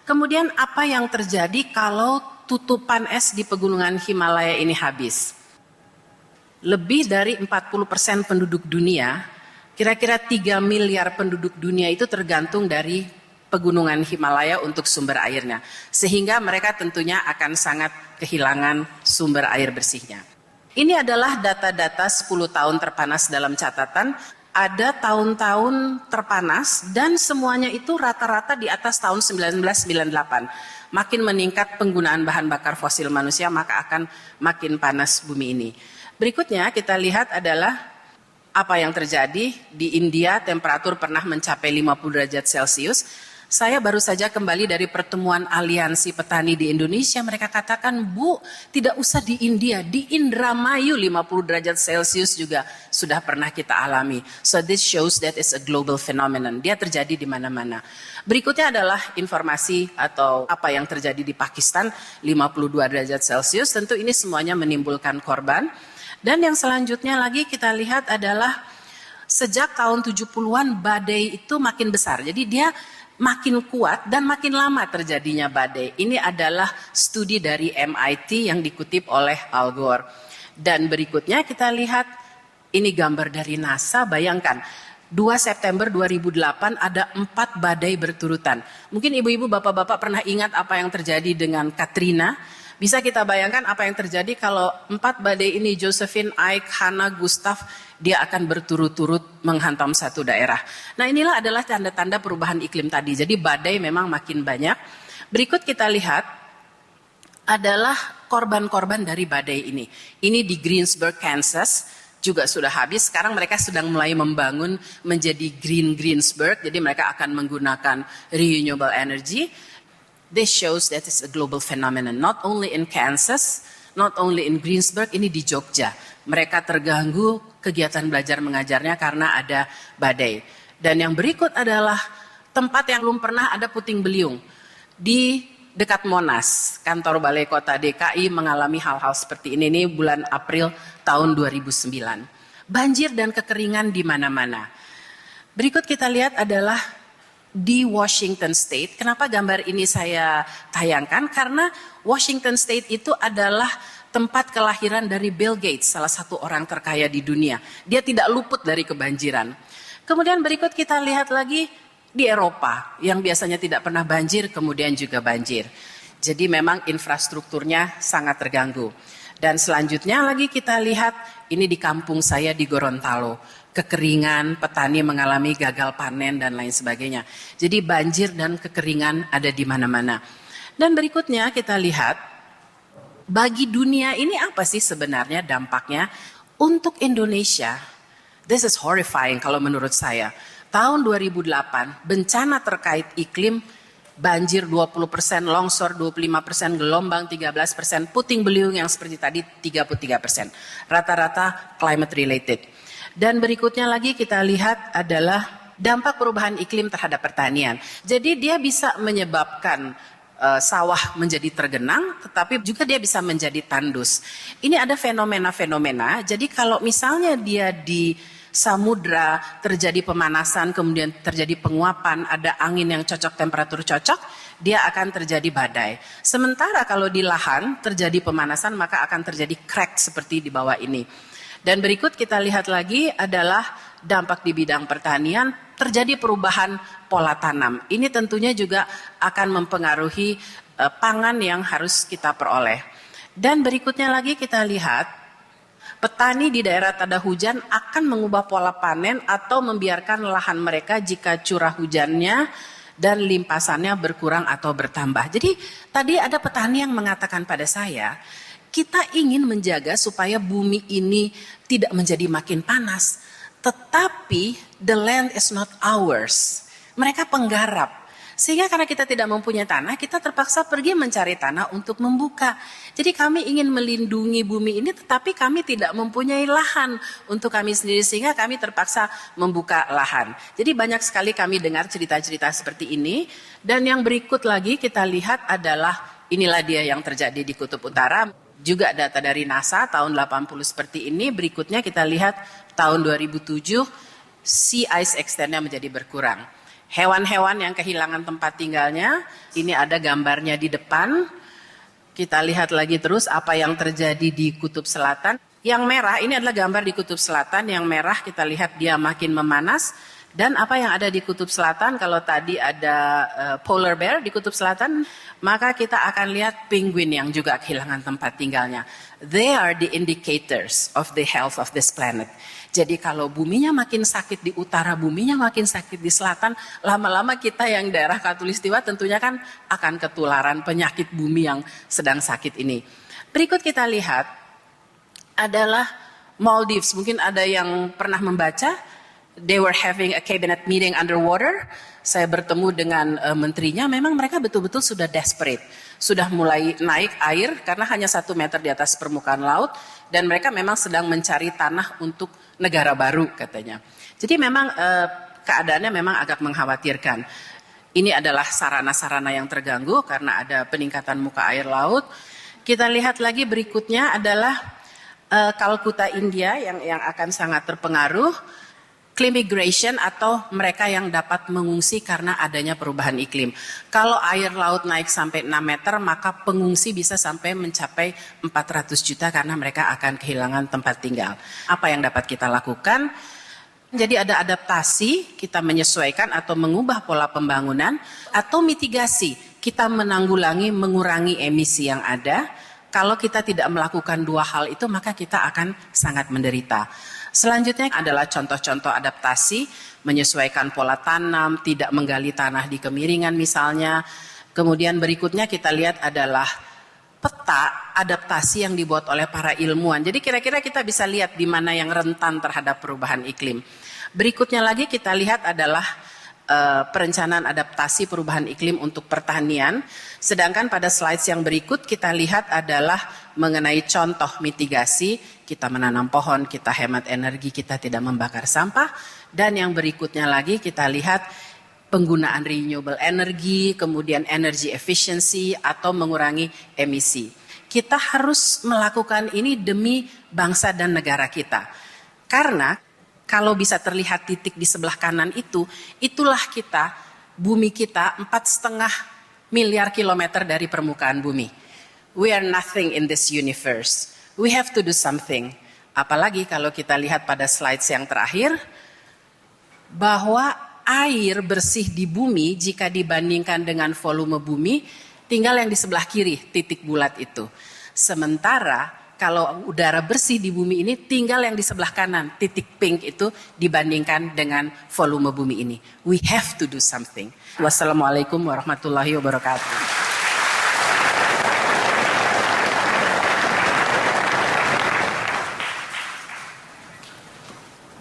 Kemudian apa yang terjadi kalau tutupan es di pegunungan Himalaya ini habis? Lebih dari 40% penduduk dunia, kira-kira 3 miliar penduduk dunia itu tergantung dari pegunungan Himalaya untuk sumber airnya. Sehingga mereka tentunya akan sangat kehilangan sumber air bersihnya. Ini adalah data-data 10 tahun terpanas dalam catatan. Ada tahun-tahun terpanas dan semuanya itu rata-rata di atas tahun 1998. Makin meningkat penggunaan bahan bakar fosil manusia, maka akan makin panas bumi ini. Berikutnya kita lihat adalah apa yang terjadi di India. Temperatur pernah mencapai 50 derajat Celcius. Saya baru saja kembali dari pertemuan aliansi petani di Indonesia. Mereka katakan, Bu, tidak usah di India, di Indramayu 50 derajat Celcius juga sudah pernah kita alami. So this shows that it's a global phenomenon. Dia terjadi di mana-mana. Berikutnya adalah informasi atau apa yang terjadi di Pakistan, 52 derajat Celcius. Tentu ini semuanya menimbulkan korban. Dan yang selanjutnya lagi kita lihat adalah sejak tahun 70-an badai itu makin besar. Jadi dia makin kuat dan makin lama terjadinya badai. Ini adalah studi dari MIT yang dikutip oleh Al Gore. Dan berikutnya kita lihat ini gambar dari NASA, bayangkan. 2 September 2008 ada 4 badai berturutan. Mungkin ibu-ibu, bapak-bapak pernah ingat apa yang terjadi dengan Katrina. Bisa kita bayangkan apa yang terjadi kalau 4 badai ini, Josephine, Ike, Hannah, Gustav, dia akan berturut-turut menghantam satu daerah. Nah, inilah adalah tanda-tanda perubahan iklim tadi. Jadi badai memang makin banyak. Berikut kita lihat adalah korban-korban dari badai ini. Ini di Greensburg, Kansas, juga sudah habis. Sekarang mereka sedang mulai membangun menjadi Green Greensburg. Jadi mereka akan menggunakan renewable energy. This shows that it's a global phenomenon. Not only in Kansas, not only in Greensburg, ini di Jogja. Mereka terganggu kegiatan belajar mengajarnya karena ada badai. Dan yang berikut adalah tempat yang belum pernah ada puting beliung. Di dekat Monas, kantor Balai Kota DKI mengalami hal-hal seperti ini. Ini bulan April tahun 2009. Banjir dan kekeringan di mana-mana. Berikut kita lihat adalah di Washington State. Kenapa gambar ini saya tayangkan? Karena Washington State itu adalah tempat kelahiran dari Bill Gates, salah satu orang terkaya di dunia. Dia tidak luput dari kebanjiran. Kemudian berikut kita lihat lagi di Eropa, yang biasanya tidak pernah banjir, kemudian juga banjir. Jadi memang infrastrukturnya sangat terganggu. Dan selanjutnya lagi kita lihat, ini di kampung saya di Gorontalo. Kekeringan, petani mengalami gagal panen dan lain sebagainya. Jadi banjir dan kekeringan ada di mana-mana. Dan berikutnya kita lihat, bagi dunia ini apa sih sebenarnya dampaknya? Untuk Indonesia, this is horrifying kalau menurut saya. Tahun 2008, bencana terkait iklim, banjir 20%, longsor 25%, gelombang 13%, puting beliung yang seperti tadi 33%. Rata-rata climate related. Dan berikutnya lagi kita lihat adalah dampak perubahan iklim terhadap pertanian. Jadi dia bisa menyebabkan sawah menjadi tergenang, tetapi juga dia bisa menjadi tandus. Ini ada fenomena-fenomena, jadi kalau misalnya dia di samudra terjadi pemanasan, kemudian terjadi penguapan, ada angin yang cocok, temperatur cocok, dia akan terjadi badai. Sementara kalau di lahan terjadi pemanasan, maka akan terjadi crack seperti di bawah ini. Dan berikut kita lihat lagi adalah dampak di bidang pertanian, terjadi perubahan pola tanam. Ini tentunya juga akan mempengaruhi pangan yang harus kita peroleh. Dan berikutnya lagi kita lihat, petani di daerah tanda hujan akan mengubah pola panen atau membiarkan lahan mereka jika curah hujannya dan limpasannya berkurang atau bertambah. Jadi tadi ada petani yang mengatakan pada saya, kita ingin menjaga supaya bumi ini tidak menjadi makin panas. Tetapi the land is not ours. Mereka penggarap. Sehingga karena kita tidak mempunyai tanah, kita terpaksa pergi mencari tanah untuk membuka. Jadi kami ingin melindungi bumi ini, tetapi kami tidak mempunyai lahan untuk kami sendiri, sehingga kami terpaksa membuka lahan. Jadi banyak sekali kami dengar cerita-cerita seperti ini. Dan yang berikut lagi kita lihat adalah, inilah dia yang terjadi di Kutub Utara. Juga data dari NASA tahun 80 seperti ini. Berikutnya kita lihat tahun 2007, sea ice extendnya menjadi berkurang. Hewan-hewan yang kehilangan tempat tinggalnya, ini ada gambarnya di depan. Kita lihat lagi terus apa yang terjadi di Kutub Selatan. Yang merah, ini adalah gambar di Kutub Selatan. Yang merah kita lihat dia makin memanas. Dan apa yang ada di Kutub Selatan, kalau tadi ada polar bear di Kutub Selatan, maka kita akan lihat penguin yang juga kehilangan tempat tinggalnya. They are the indicators of the health of this planet. Jadi kalau buminya makin sakit di utara, buminya makin sakit di selatan, lama-lama kita yang daerah Khatulistiwa tentunya kan akan ketularan penyakit bumi yang sedang sakit ini. Berikut kita lihat adalah Maldives. Mungkin ada yang pernah membaca, they were having a cabinet meeting underwater. Saya bertemu dengan menterinya, memang mereka betul-betul sudah desperate. Sudah mulai naik air karena hanya 1 meter di atas permukaan laut. Dan mereka memang sedang mencari tanah untuk negara baru katanya. Jadi memang keadaannya memang agak mengkhawatirkan. Ini adalah sarana-sarana yang terganggu karena ada peningkatan muka air laut. Kita lihat lagi berikutnya adalah Calcutta, India yang akan sangat terpengaruh. Clean migration atau mereka yang dapat mengungsi karena adanya perubahan iklim. Kalau air laut naik sampai 6 meter, maka pengungsi bisa sampai mencapai 400 juta karena mereka akan kehilangan tempat tinggal. Apa yang dapat kita lakukan? Jadi ada adaptasi, kita menyesuaikan atau mengubah pola pembangunan, atau mitigasi, kita menanggulangi, mengurangi emisi yang ada. Kalau kita tidak melakukan dua hal itu, maka kita akan sangat menderita. Selanjutnya adalah contoh-contoh adaptasi, menyesuaikan pola tanam, tidak menggali tanah di kemiringan misalnya. Kemudian berikutnya kita lihat adalah peta adaptasi yang dibuat oleh para ilmuwan. Jadi kira-kira kita bisa lihat di mana yang rentan terhadap perubahan iklim. Berikutnya lagi kita lihat adalah perencanaan adaptasi perubahan iklim untuk pertanian. Sedangkan pada slides yang berikut kita lihat adalah mengenai contoh mitigasi, kita menanam pohon, kita hemat energi, kita tidak membakar sampah. Dan yang berikutnya lagi kita lihat penggunaan renewable energy, kemudian energy efficiency atau mengurangi emisi. Kita harus melakukan ini demi bangsa dan negara kita. Karena kalau bisa terlihat titik di sebelah kanan itu, itulah kita, bumi kita 4,5 miliar kilometer dari permukaan bumi. We are nothing in this universe. We have to do something. Apalagi kalau kita lihat pada slides yang terakhir, bahwa air bersih di bumi jika dibandingkan dengan volume bumi, tinggal yang di sebelah kiri, titik bulat itu. Sementara kalau udara bersih di bumi ini tinggal yang di sebelah kanan, titik pink itu dibandingkan dengan volume bumi ini. We have to do something. Wassalamualaikum warahmatullahi wabarakatuh.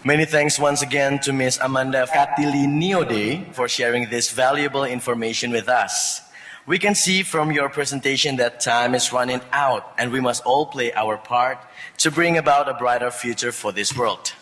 Many thanks once again to Ms. Amanda Katili-Niode for sharing this valuable information with us. We can see from your presentation that time is running out and we must all play our part to bring about a brighter future for this world.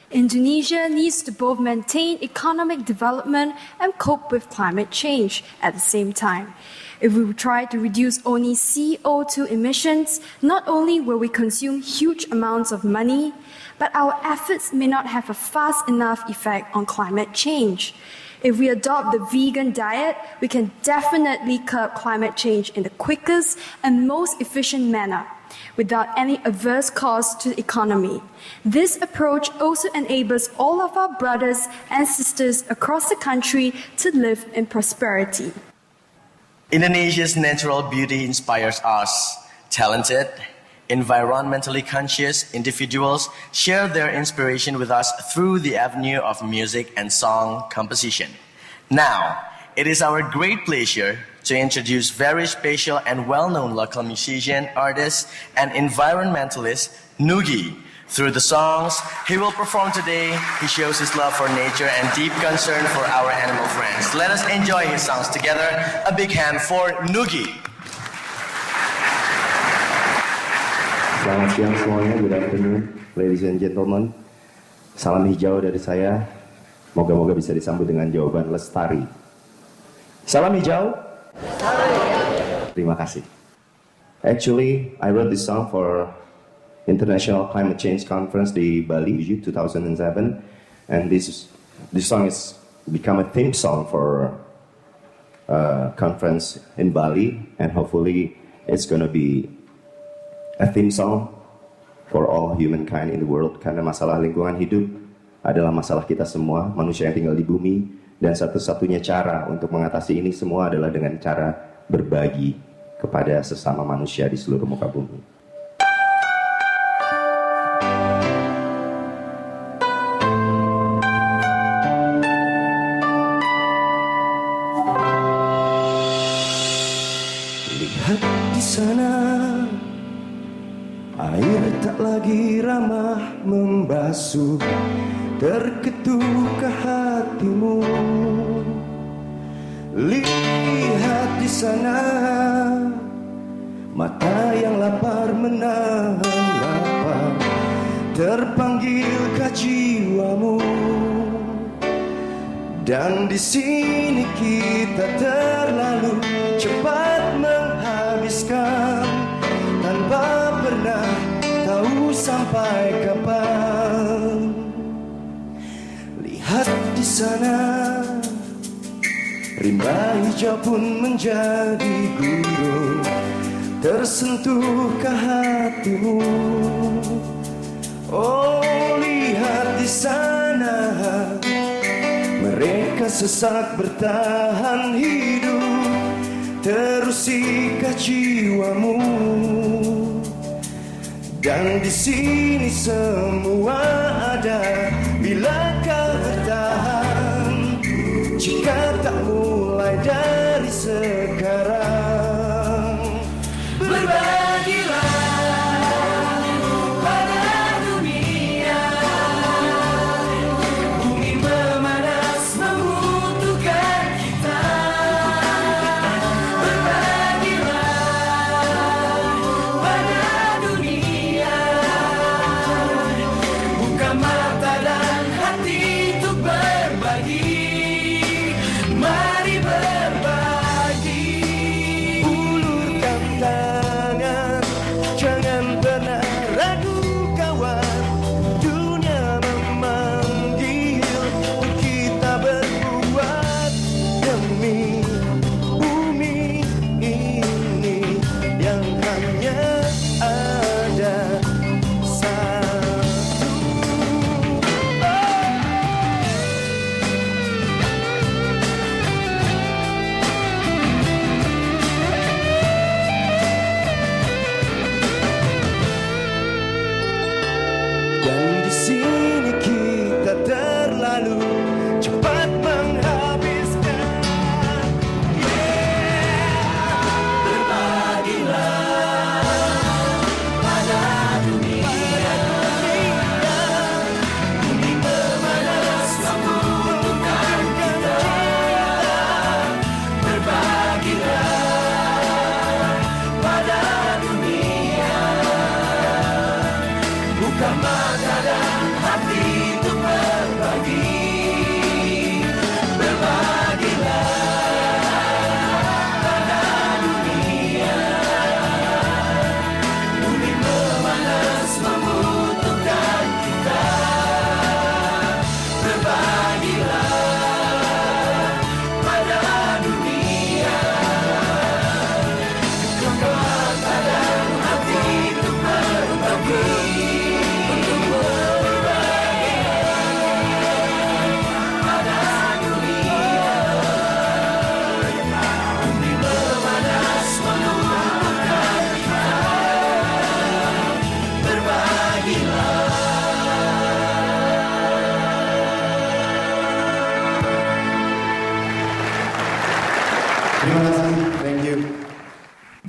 Indonesia needs to both maintain economic development and cope with climate change at the same time. If we try to reduce only CO2 emissions, not only will we consume huge amounts of money, but our efforts may not have a fast enough effect on climate change. If we adopt the vegan diet, we can definitely curb climate change in the quickest and most efficient manner, without any adverse cost to the economy. This approach also enables all of our brothers and sisters across the country to live in prosperity. Indonesia's natural beauty inspires us. Talented, environmentally conscious individuals share their inspiration with us through the avenue of music and song composition. Now, it is our great pleasure to introduce very special and well-known local musician, artist, and environmentalist, Nugi. Through the songs he will perform today, he shows his love for nature and deep concern for our animal friends. Let us enjoy his songs together. A big hand for Nugi. Selamat siang semuanya, good afternoon, ladies and gentlemen. Salam hijau dari saya. Moga-moga bisa disambut dengan jawaban lestari. Salam hijau. Terima kasih. Actually, I wrote this song for International Climate Change Conference di Bali 2007, and this song is become a theme song for conference in Bali, and hopefully it's gonna be a theme song for all humankind in the world, karena masalah lingkungan hidup adalah masalah kita semua, manusia yang tinggal di bumi, dan satu-satunya cara untuk mengatasi ini semua adalah dengan cara berbagi kepada sesama manusia di seluruh muka bumi. Lihat di sana, air tak lagi ramah membasuh, terketukah hatimu. Lihat di sana, mata yang lapar menahan lapar, terpanggilkah jiwamu. Dan di sini kita terlalu cepat menghabiskan, tanpa pernah tahu sampai kapan. Lihat di sana, rimba hijau pun menjadi gurun, tersentuhkah hatimu? Oh, lihat di sana, mereka sesak bertahan hidup, terusikah jiwamu? Dan di sini semua ada, bila kau bertahan, jika tak mulai dari sekarang. Berbagilah pada dunia, bumi memanas membutuhkan kita. Berbagilah pada dunia, buka mata dan hati untuk berbagi. Mari berbagi, ulurkan tangan, jangan pernah ragu kawan. Dunia memanggil untuk kita berbuat demi bumi ini yang hanya ada satu. Dan di sini kita terlalu cepat menghabiskan. Berbagilah pada dunia, bumi memanas membutuhkan kita. Berbagilah pada dunia, buka mata dan hati untuk berbagi. Berbagilah pada dunia, bumi memanas membutuhkan kita. Berbagilah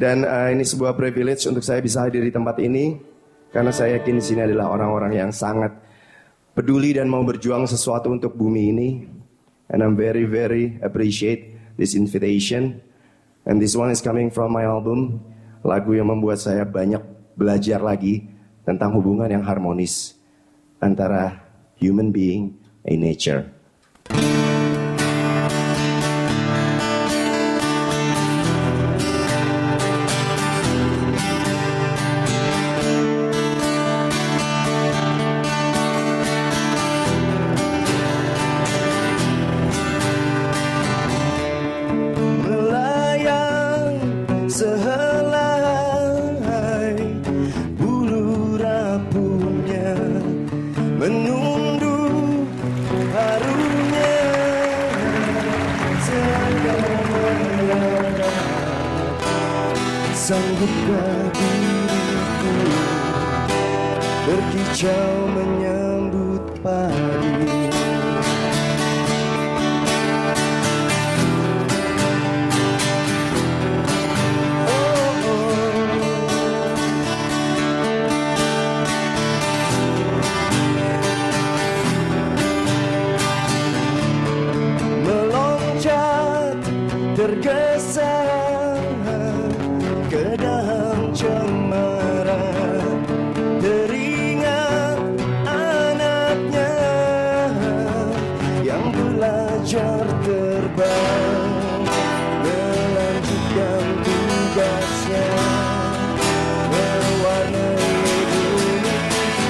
Dan ini sebuah privilege untuk saya bisa hadir di tempat ini, karena saya yakin di sini adalah orang-orang yang sangat peduli dan mau berjuang sesuatu untuk bumi ini. And I'm very, very appreciate this invitation. And this one is coming from my album, lagu yang membuat saya banyak belajar lagi tentang hubungan yang harmonis antara human being and nature. Sanggupkah diriku berkicau menyambut pagi? Meloncat tergesa ke dalam cemara, teringat anaknya yang belajar terbang, melanjutkan tugasnya, mewarnai bumi.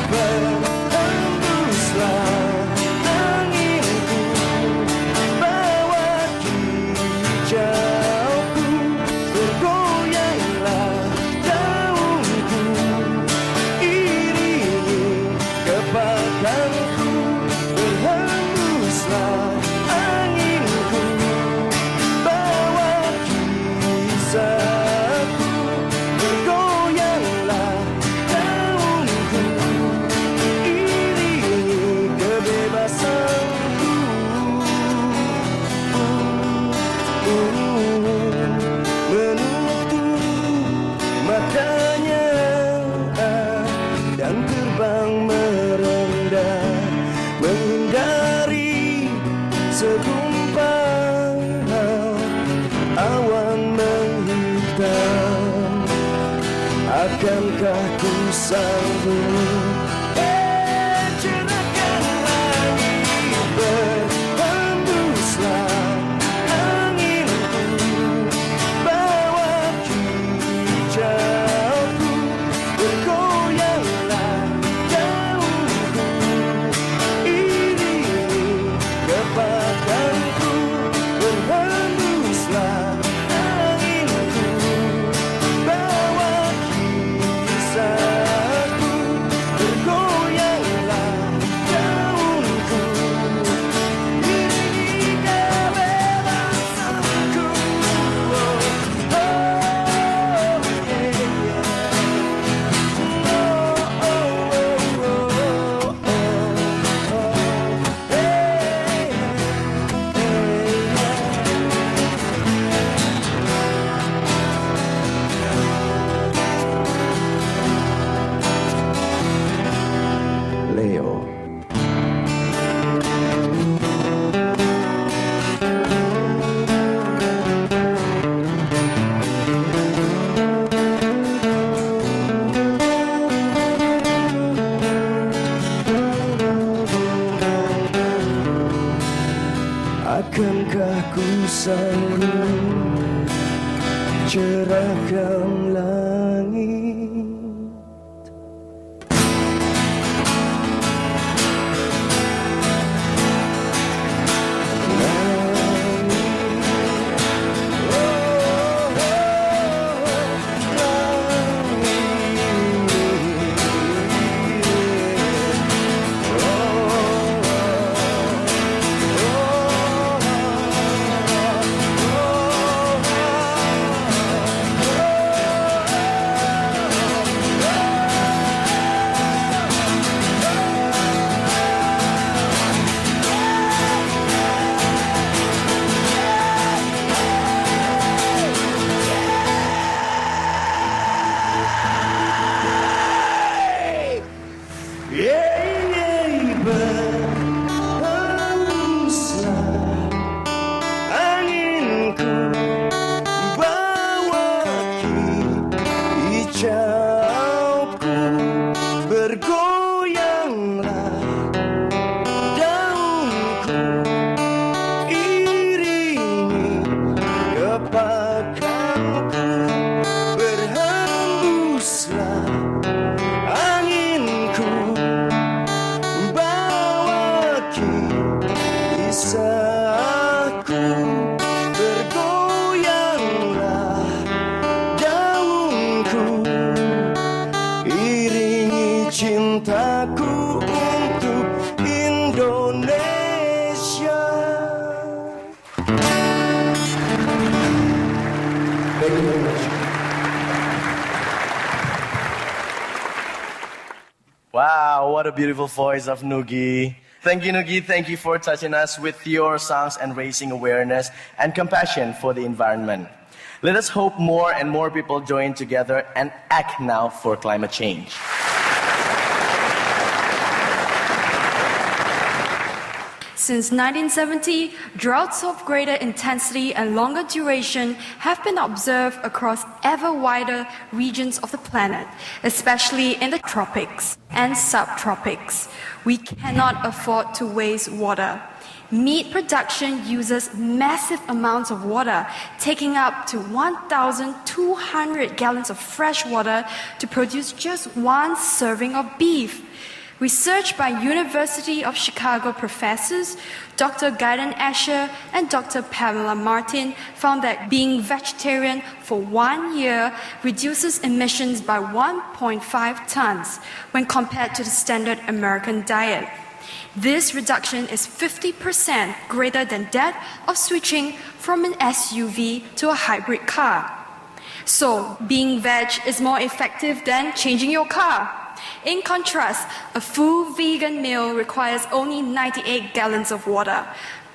Berhembuslah anginku, bawa kicauku, bergoyanglah daunku, iringi kepakanku. Berhembuslah anginku, bawa kisahku, bergoyanglah daunku, iringi kebebasanku. Menutup matanya dan terbang merendah, menghindari segumpal awan menghitam. Akankah ku sanggup cerahkan langit? Berhembuslah anginku, bawa kicauku, bergoyanglah daunku, iringi kepakanku. Berhembuslah anginku, bawa kisahku, bergoyanglah daunku, iringi kebebasanku. Leo. Akankah ku sanggup cerahkan langit? bergoyanglah daunku, iringi kepakanku, berhembuslah anginku, bawa kisahku, bergoyanglah daunku, iringi cintaku untuk Indonesia. Thank you very much. Wow, what a beautiful voice of Nugi. Thank you, Nugi. Thank you for touching us with your songs and raising awareness and compassion for the environment. Let us hope more and more people join together and act now for climate change. Since 1970, droughts of greater intensity and longer duration have been observed across ever wider regions of the planet, especially in the tropics and subtropics. We cannot afford to waste water. Meat production uses massive amounts of water, taking up to 1,200 gallons of fresh water to produce just one serving of beef. Research by University of Chicago professors Dr. Gaydon Asher and Dr. Pamela Martin found that being vegetarian for 1 year reduces emissions by 1.5 tons when compared to the standard American diet. This reduction is 50% greater than that of switching from an SUV to a hybrid car. So, being veg is more effective than changing your car. In contrast, a full vegan meal requires only 98 gallons of water.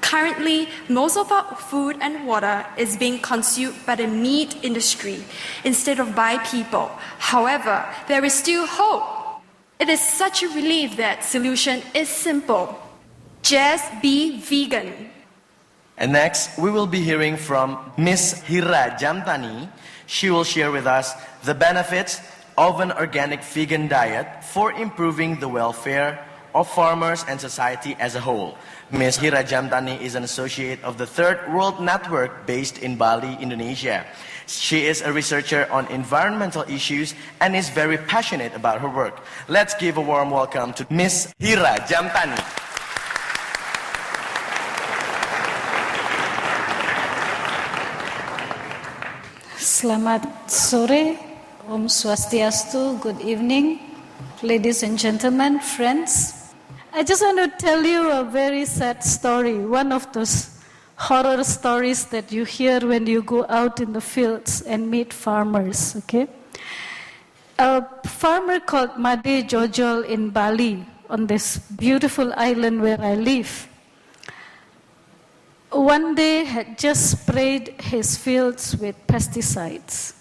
Currently, most of our food and water is being consumed by the meat industry instead of by people. However, there is still hope. It is such a relief that solution is simple. Just be vegan. And next, we will be hearing from Ms. Hira Jamtani. She will share with us the benefits of an organic vegan diet for improving the welfare of farmers and society as a whole. Ms. Hira Jamtani is an associate of the Third World Network based in Bali, Indonesia. She is a researcher on environmental issues and is very passionate about her work. Let's give a warm welcome to Ms. Hira Jamtani. Selamat sore, Om Swastiastu, good evening, ladies and gentlemen, friends. I just want to tell you a very sad story, one of those horror stories that you hear when you go out in the fields and meet farmers, okay? A farmer called Made Jojol in Bali, on this beautiful island where I live, one day had just sprayed his fields with pesticides.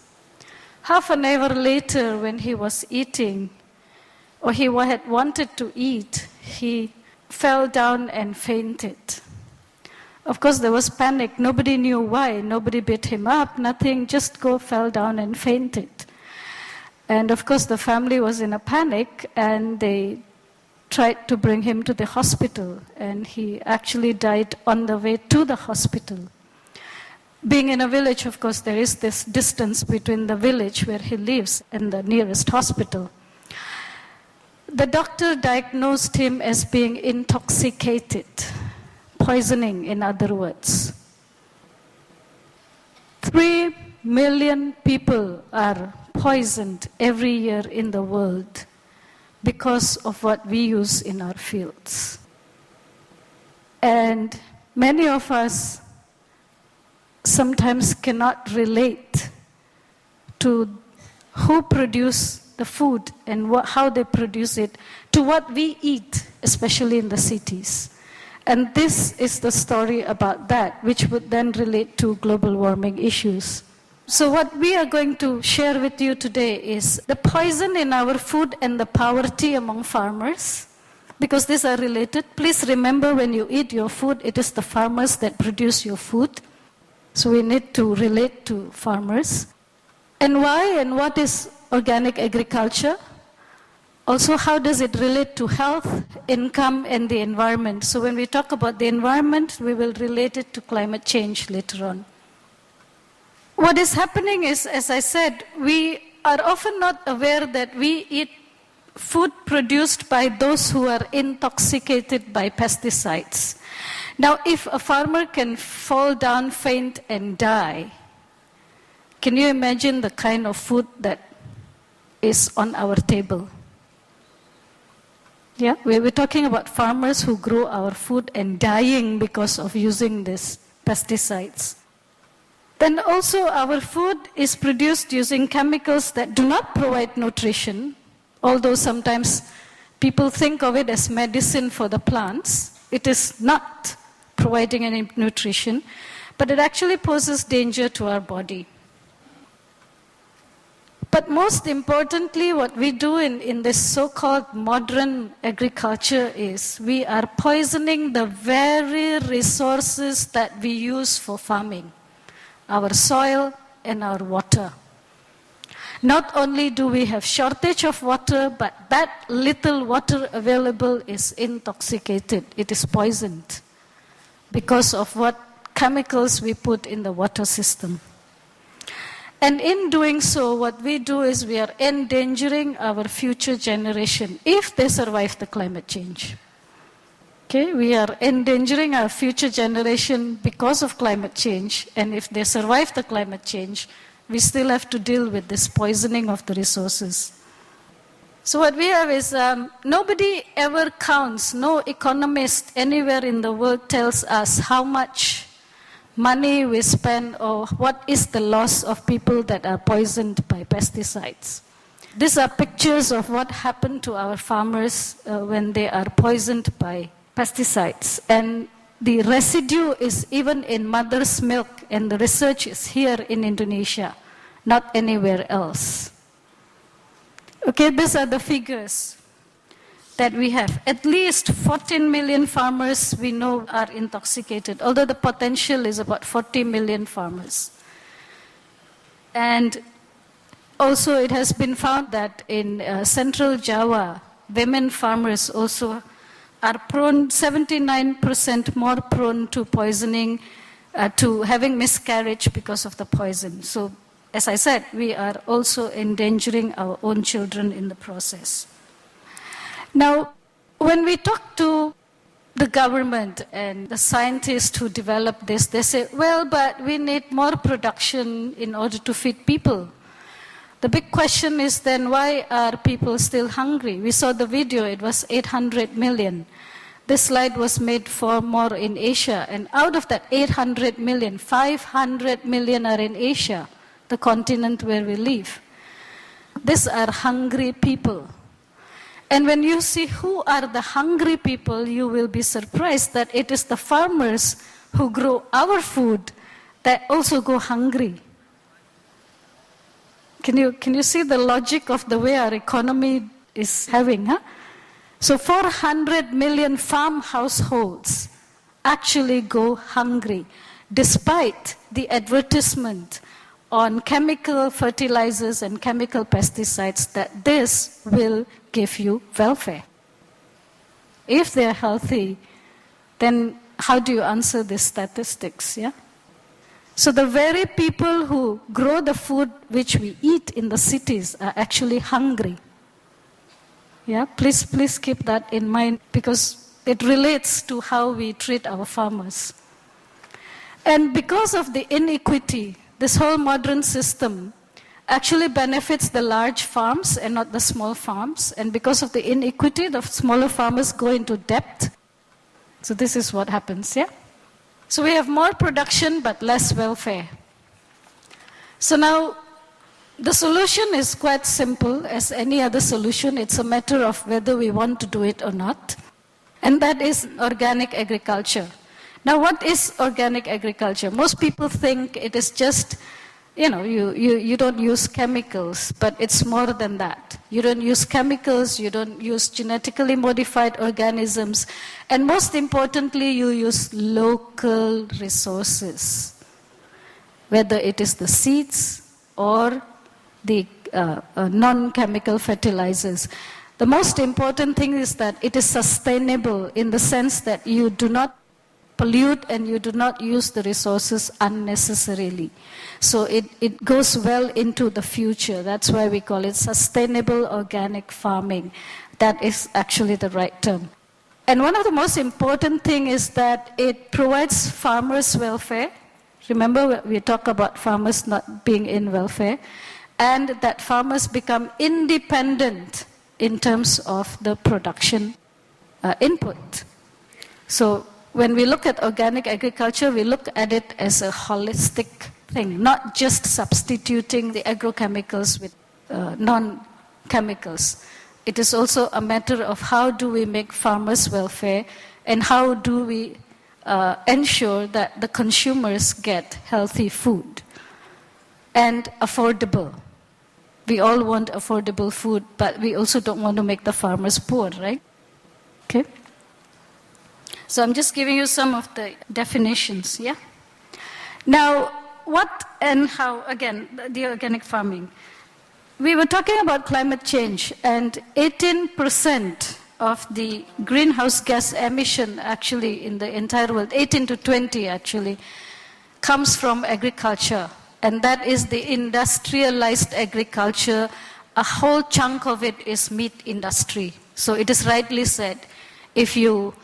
Half an hour later, when he was eating, or he had wanted to eat, he fell down and fainted. Of course, there was panic. Nobody knew why. Nobody beat him up, nothing, just fell down and fainted. And of course, the family was in a panic, and they tried to bring him to the hospital, and he actually died on the way to the hospital. Being in a village, of course, there is this distance between the village where he lives and the nearest hospital. The doctor diagnosed him as being intoxicated, poisoning, in other words. 3 million people are poisoned every year in the world because of what we use in our fields. And many of us sometimes cannot relate to who produce the food and how they produce it to what we eat, especially in the cities. And this is the story about that, which would then relate to global warming issues. So what we are going to share with you today is the poison in our food and the poverty among farmers, because these are related. Please remember, when you eat your food, it is the farmers that produce your food. So we need to relate to farmers. And why and what is organic agriculture? Also, how does it relate to health, income, and the environment? So when we talk about the environment, we will relate it to climate change later on. What is happening is, as I said, we are often not aware that we eat food produced by those who are intoxicated by pesticides. Now, if a farmer can fall down, faint, and die, can you imagine the kind of food that is on our table? Yeah, we're talking about farmers who grow our food and dying because of using these pesticides. Then also our food is produced using chemicals that do not provide nutrition, although sometimes people think of it as medicine for the plants. It is not providing any nutrition, but it actually poses danger to our body. But most importantly, what we do in this so-called modern agriculture is we are poisoning the very resources that we use for farming, our soil and our water. Not only do we have shortage of water, but that little water available is intoxicated. It is poisoned because of what chemicals we put in the water system. And in doing so, what we do is we are endangering our future generation if they survive the climate change. Okay, we are endangering our future generation because of climate change, and if they survive the climate change, we still have to deal with this poisoning of the resources. So what we have is nobody ever counts, no economist anywhere in the world tells us how much money we spend or what is the loss of people that are poisoned by pesticides. These are pictures of what happened to our farmers when they are poisoned by pesticides. And the residue is even in mother's milk, and the research is here in Indonesia, not anywhere else. Okay, these are the figures that we have. At least 14 million farmers we know are intoxicated, although the potential is about 40 million farmers. And also it has been found that in central Java, women farmers also are prone, 79% more prone to poisoning, to having miscarriage because of the poison. So, as I said, we are also endangering our own children in the process. Now, when we talk to the government and the scientists who developed this, they say, well, but we need more production in order to feed people. The big question is then, why are people still hungry? We saw the video, it was 800 million. This slide was made for more in Asia, and out of that 800 million, 500 million are in Asia, the continent where we live. These are hungry people. And when you see who are the hungry people, you will be surprised that it is the farmers who grow our food that also go hungry. Can you see the logic of the way our economy is having, huh? So 400 million farm households actually go hungry, despite the advertisement on chemical fertilizers and chemical pesticides that this will give you welfare. If they're healthy, then how do you answer these statistics, yeah? So the very people who grow the food which we eat in the cities are actually hungry. Yeah, please keep that in mind, because it relates to how we treat our farmers. And because of the inequity, this whole modern system actually benefits the large farms and not the small farms. And because of the inequity, the smaller farmers go into debt. So this is what happens, yeah? So we have more production but less welfare. So now, the solution is quite simple as any other solution. It's a matter of whether we want to do it or not. And that is organic agriculture. Now, what is organic agriculture? Most people think it is just, you don't use chemicals, but it's more than that. You don't use chemicals, you don't use genetically modified organisms, and most importantly, you use local resources, whether it is the seeds or the non-chemical fertilizers. The most important thing is that it is sustainable in the sense that you do not pollute and you do not use the resources unnecessarily. So it goes well into the future. That's why we call it sustainable organic farming. That is actually the right term. And one of the most important things is that it provides farmers' welfare. Remember, we talk about farmers not being in welfare. And that farmers become independent in terms of the production input. So when we look at organic agriculture, we look at it as a holistic thing, not just substituting the agrochemicals with non-chemicals. It is also a matter of how do we make farmers' welfare and how do we ensure that the consumers get healthy food and affordable. We all want affordable food, but we also don't want to make the farmers poor, right? Okay. So I'm just giving you some of the definitions, yeah? Now, what and how, again, the organic farming. We were talking about climate change, and 18% of the greenhouse gas emission actually in the entire world, 18 to 20 actually, comes from agriculture. And that is the industrialized agriculture. A whole chunk of it is meat industry. So it is rightly said, if you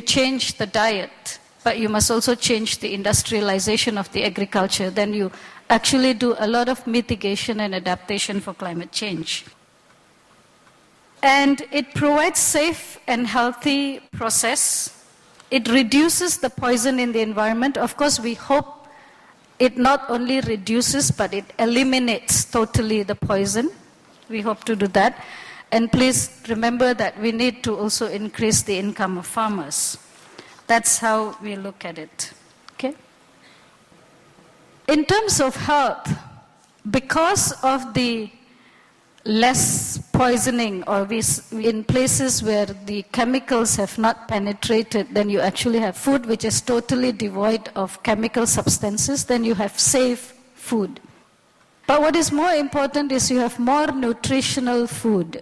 change the diet, but you must also change the industrialization of the agriculture, then you actually do a lot of mitigation and adaptation for climate change. And it provides safe and healthy process. It reduces the poison in the environment. Of course, we hope it not only reduces, but it eliminates totally the poison. We hope to do that. And please remember that we need to also increase the income of farmers. That's how we look at it. Okay? In terms of health, because of the less poisoning, or in places where the chemicals have not penetrated, then you actually have food which is totally devoid of chemical substances, then you have safe food. But what is more important is you have more nutritional food.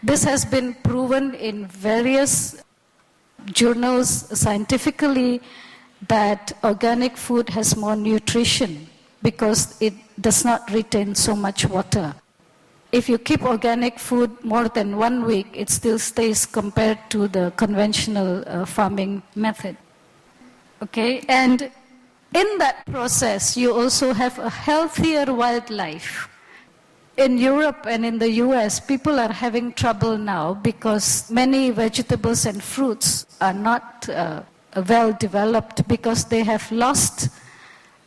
This has been proven in various journals scientifically that organic food has more nutrition because it does not retain so much water. If you keep organic food more than 1 week, it still stays compared to the conventional farming method. Okay, and in that process, you also have a healthier wildlife. In Europe and in the US, people are having trouble now because many vegetables and fruits are not well developed because they have lost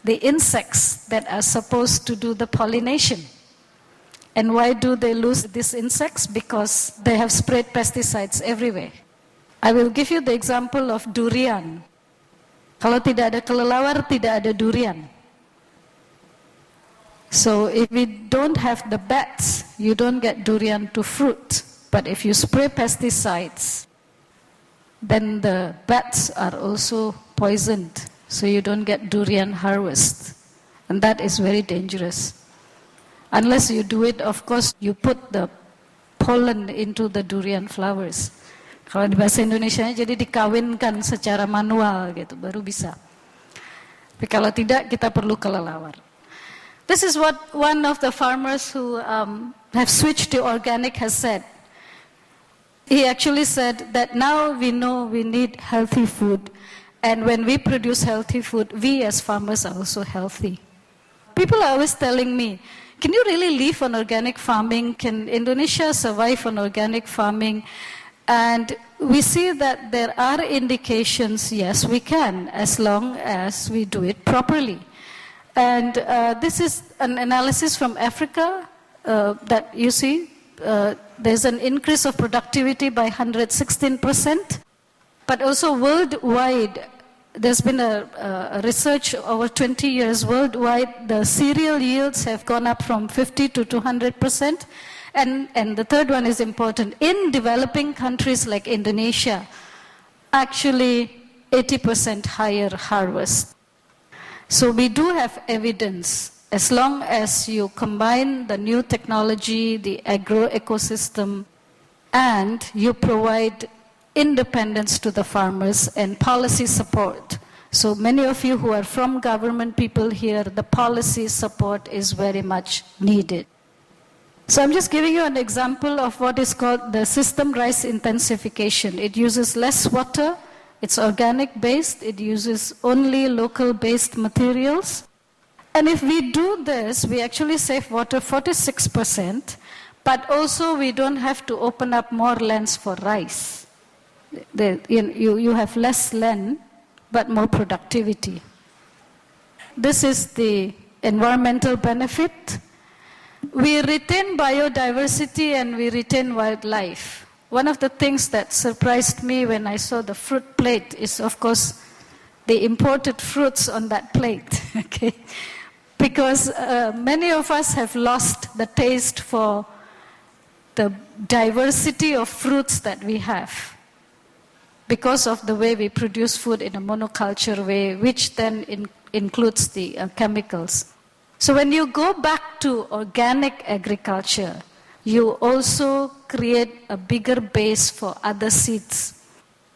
the insects that are supposed to do the pollination. And why do they lose these insects? Because they have sprayed pesticides everywhere. I will give you the example of durian. Kalau tidak ada kelelawar, tidak ada durian. So if we don't have the bats, you don't get durian to fruit. But if you spray pesticides, then the bats are also poisoned. So you don't get durian harvest. And that is very dangerous. Unless you do it, of course, you put the pollen into the durian flowers. Kalau di bahasa Indonesianya jadi dikawinkan secara manual gitu, baru bisa. Tapi kalau tidak, kita perlu kelelawar. This is what one of the farmers who have switched to organic has said. He actually said that now we know we need healthy food. And when we produce healthy food, we as farmers are also healthy. People are always telling me, can you really live on organic farming? Can Indonesia survive on organic farming? And we see that there are indications, yes, we can, as long as we do it properly. And this is an analysis from Africa that you see. There's an increase of productivity by 116%. But also worldwide, there's been a research over 20 years worldwide. The cereal yields have gone up from 50 to 200%. And the third one is important. In developing countries like Indonesia, actually 80% higher harvest. So we do have evidence. As long as you combine the new technology, the agro ecosystem, and you provide independence to the farmers and policy support. So many of you who are from government people here, the policy support is very much needed. So I'm just giving you an example of what is called the system rice intensification. It uses less water, it's organic based, it uses only local based materials. And if we do this, we actually save water 46%, but also we don't have to open up more lands for rice. You have less land, but more productivity. This is the environmental benefit. We retain biodiversity and we retain wildlife. One of the things that surprised me when I saw the fruit plate is, of course, the imported fruits on that plate. Okay, because many of us have lost the taste for the diversity of fruits that we have because of the way we produce food in a monoculture way, which then includes the chemicals. So when you go back to organic agriculture, you also create a bigger base for other seeds.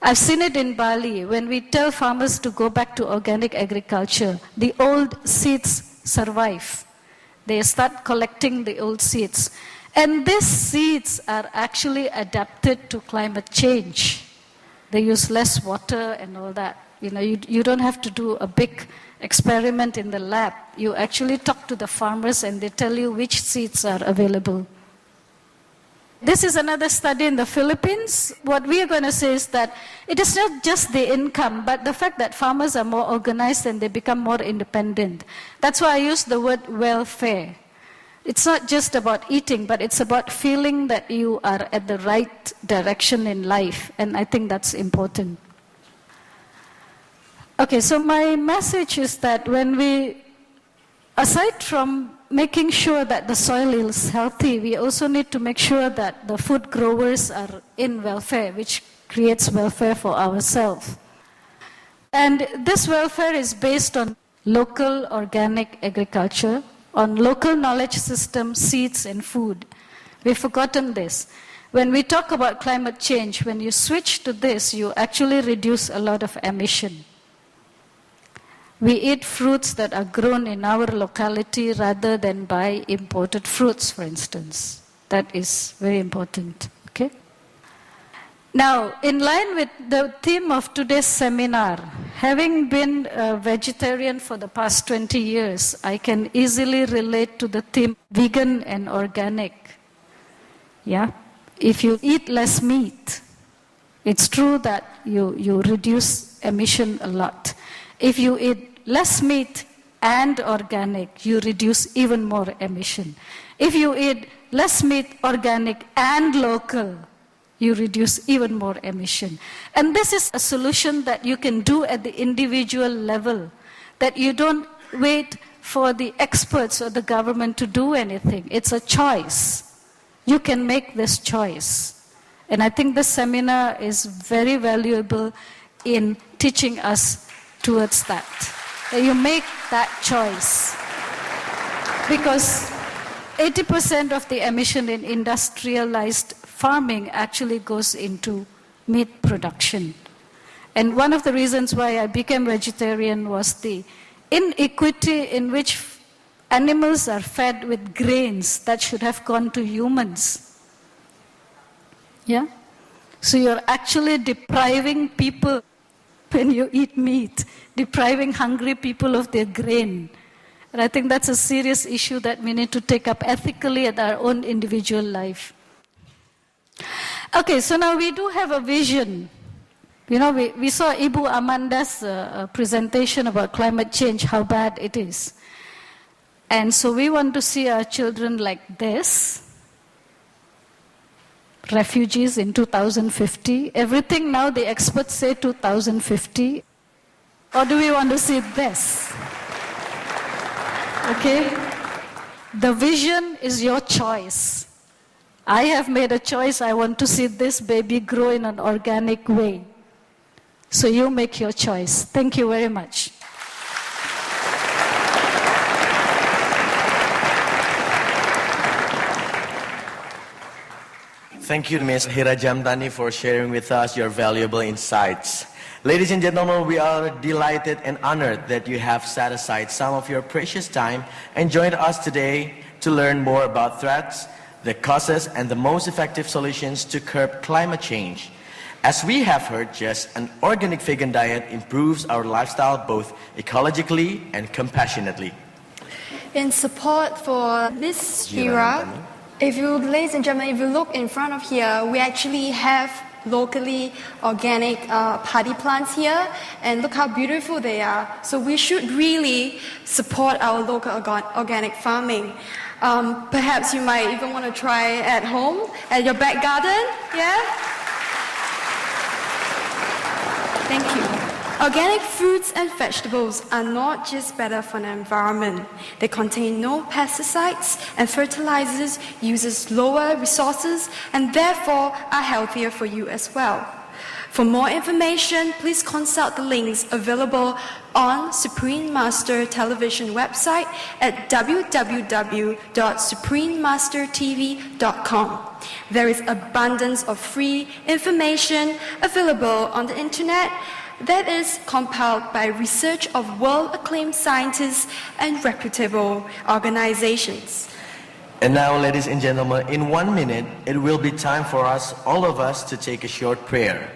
I've seen it in Bali. When we tell farmers to go back to organic agriculture, the old seeds survive. They start collecting the old seeds. And these seeds are actually adapted to climate change. They use less water and all that. You don't have to do a big experiment in the lab. You actually talk to the farmers and they tell you which seeds are available. This is another study in the Philippines. What we are going to say is that it is not just the income, but the fact that farmers are more organized and they become more independent. That's why I use the word welfare. It's not just about eating, but it's about feeling that you are at the right direction in life. And I think that's important. Okay, so my message is that when we, aside from making sure that the soil is healthy, we also need to make sure that the food growers are in welfare, which creates welfare for ourselves. And this welfare is based on local organic agriculture, on local knowledge systems, seeds and food. We've forgotten this. When we talk about climate change, when you switch to this, you actually reduce a lot of emission. We eat fruits that are grown in our locality rather than buy imported fruits, for instance. That is very important. Okay? Now, in line with the theme of today's seminar, having been a vegetarian for the past 20 years, I can easily relate to the theme vegan and organic. Yeah? If you eat less meat, it's true that you reduce emission a lot. If you eat less meat and organic, you reduce even more emission. If you eat less meat, organic and local, you reduce even more emission. And this is a solution that you can do at the individual level, that you don't wait for the experts or the government to do anything. It's a choice. You can make this choice. And I think this seminar is very valuable in teaching us towards that. That you make that choice. Because 80% of the emission in industrialized farming actually goes into meat production. And one of the reasons why I became vegetarian was the inequity in which animals are fed with grains that should have gone to humans. Yeah? So you're actually depriving people when you eat meat, depriving hungry people of their grain. And I think that's a serious issue that we need to take up ethically at our own individual life. Okay, so now we do have a vision. You know, we saw Ibu Amanda's presentation about climate change, how bad it is. And so we want to see our children like this, refugees in 2050. Everything now the experts say 2050. Or do we want to see this? Okay? The vision is your choice. I have made a choice. I want to see this baby grow in an organic way. So you make your choice. Thank you very much. Thank you, Ms. Hira Jamdani, for sharing with us your valuable insights. Ladies and gentlemen, we are delighted and honored that you have set aside some of your precious time and joined us today to learn more about threats, the causes, and the most effective solutions to curb climate change. As we have heard, just an organic vegan diet improves our lifestyle both ecologically and compassionately. In support for Ms. Hira, ladies and gentlemen, if you look in front of here, we actually have locally organic paddy plants here, and look how beautiful they are. So we should really support our local organic farming. Perhaps you might even want to try at home, at your back garden, yeah? Thank you. Organic fruits and vegetables are not just better for the environment. They contain no pesticides and fertilizers, uses lower resources, and therefore are healthier for you as well. For more information, please consult the links available on Supreme Master Television website at www.suprememastertv.com. There is abundance of free information available on the internet that is compiled by research of world-acclaimed scientists and reputable organizations. And now, ladies and gentlemen, in 1 minute, it will be time for us, all of us, to take a short prayer.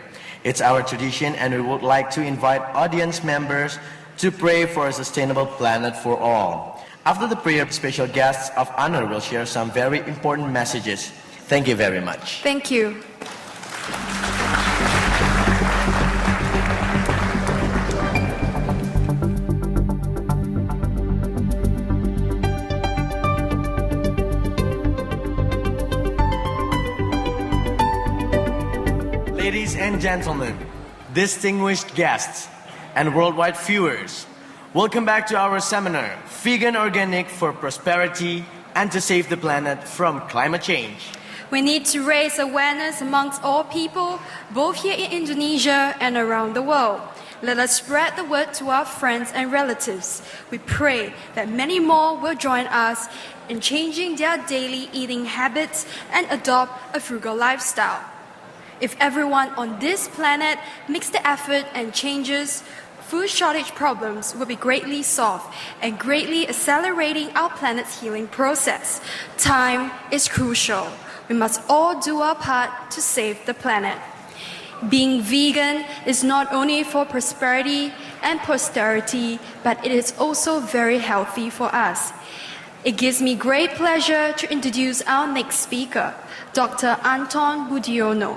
It's our tradition, and we would like to invite audience members to pray for a sustainable planet for all. After the prayer, special guests of honor will share some very important messages. Thank you very much. Thank you. Ladies and gentlemen, distinguished guests, and worldwide viewers, welcome back to our seminar, Vegan Organic for Prosperity and to Save the Planet from Climate Change. We need to raise awareness amongst all people, both here in Indonesia and around the world. Let us spread the word to our friends and relatives. We pray that many more will join us in changing their daily eating habits and adopt a frugal lifestyle. If everyone on this planet makes the effort and changes, food shortage problems will be greatly solved and greatly accelerating our planet's healing process. Time is crucial. We must all do our part to save the planet. Being vegan is not only for prosperity and posterity, but it is also very healthy for us. It gives me great pleasure to introduce our next speaker, Dr. Anton Budiono,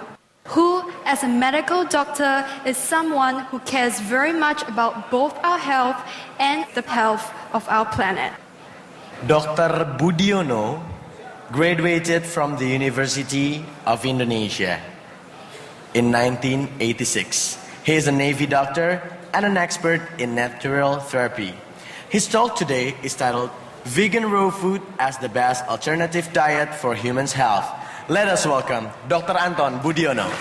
who, as a medical doctor, is someone who cares very much about both our health and the health of our planet. Dr. Budiono graduated from the University of Indonesia in 1986. He is a Navy doctor and an expert in natural therapy. His talk today is titled Vegan Raw Food as the Best Alternative Diet for Humans' Health. Let us welcome Dr. Anton Budiono.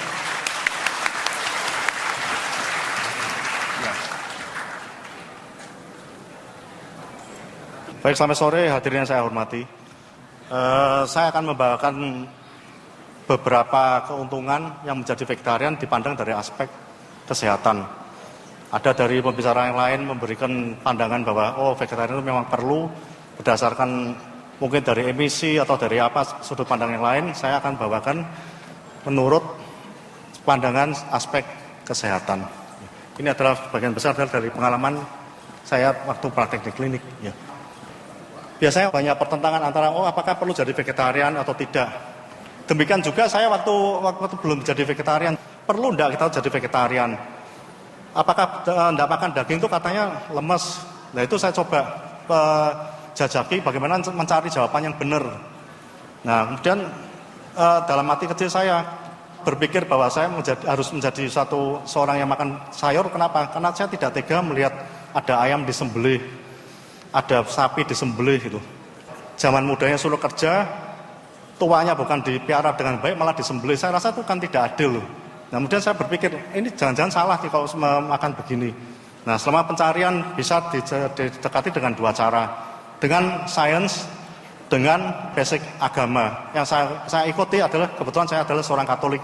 Baik, selamat sore hadirin yang saya hormati. Saya akan membawakan beberapa keuntungan yang menjadi vegetarian dipandang dari aspek kesehatan. Ada dari pembicara yang lain memberikan pandangan bahwa vegetarian itu memang perlu berdasarkan mungkin dari emisi atau dari apa sudut pandang yang lain. Saya akan bawakan menurut pandangan aspek kesehatan. Ini adalah sebagian besar dari pengalaman saya waktu praktek di klinik. Ya. Biasanya banyak pertentangan antara apakah perlu jadi vegetarian atau tidak. Demikian juga saya waktu belum jadi vegetarian, perlu enggak kita jadi vegetarian? Apakah enggak makan daging itu katanya lemes? Nah itu saya coba jajaki bagaimana mencari jawaban yang benar. Nah kemudian dalam hati kecil saya berpikir bahwa saya harus menjadi seorang yang makan sayur. Kenapa? Karena saya tidak tega melihat ada ayam disembelih, ada sapi disembelih gitu. Zaman mudanya suruh kerja, tuanya bukan dipiara dengan baik malah disembelih. Saya rasa itu kan tidak adil loh. Nah, kemudian saya berpikir ini jangan-jangan salah nih kalau makan begini. Nah, selama pencarian bisa didekati dengan dua cara. Dengan sains dengan basic agama. Yang saya ikuti adalah, kebetulan saya adalah seorang Katolik.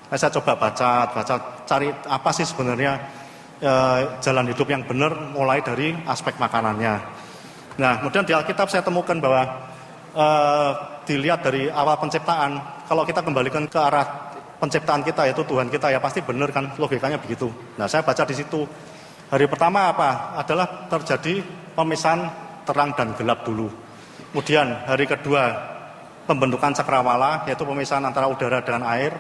Saya coba baca, cari apa sih sebenarnya jalan hidup yang benar, mulai dari aspek makanannya. Nah, kemudian di Alkitab saya temukan bahwa dilihat dari awal penciptaan, kalau kita kembalikan ke arah penciptaan kita, yaitu Tuhan kita, ya pasti benar kan, logikanya begitu. Nah, saya baca di situ. Hari pertama apa? Adalah terjadi pemisahan terang dan gelap dulu. Kemudian hari kedua pembentukan cakrawala, yaitu pemisahan antara udara dengan air.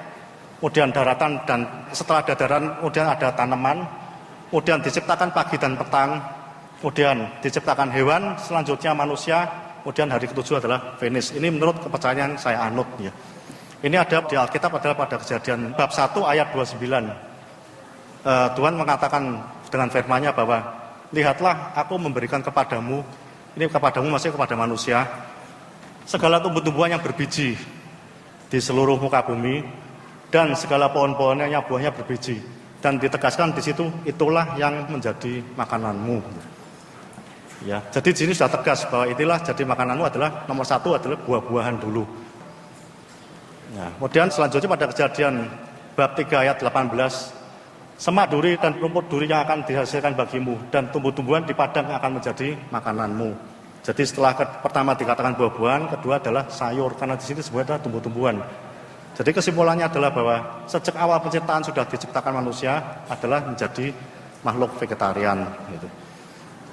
Kemudian daratan, dan setelah ada daratan kemudian ada tanaman. Kemudian diciptakan pagi dan petang. Kemudian diciptakan hewan, selanjutnya manusia. Kemudian hari ketujuh adalah Venus. Ini menurut kepercayaan saya anut ya. Ini ada di Alkitab adalah pada Kejadian bab 1 ayat 29. Tuhan mengatakan dengan firman-Nya bahwa lihatlah aku memberikan kepadamu, ini kepadamu masih kepada manusia, segala tumbuh-tumbuhan yang berbiji di seluruh muka bumi dan segala pohon-pohonnya yang buahnya berbiji, dan ditegaskan di situ itulah yang menjadi makananmu. Ya, jadi di sini sudah tegas bahwa itulah jadi makananmu adalah nomor satu adalah buah-buahan dulu. Nah, kemudian selanjutnya pada Kejadian bab 3 ayat 18, semak duri dan rumput duri yang akan dihasilkan bagimu, dan tumbuh-tumbuhan di padang akan menjadi makananmu. Jadi setelah pertama dikatakan buah-buahan, kedua adalah sayur, karena di sini sebenarnya adalah tumbuh-tumbuhan. Jadi kesimpulannya adalah bahwa sejak awal penciptaan sudah diciptakan manusia adalah menjadi makhluk vegetarian. Gitu.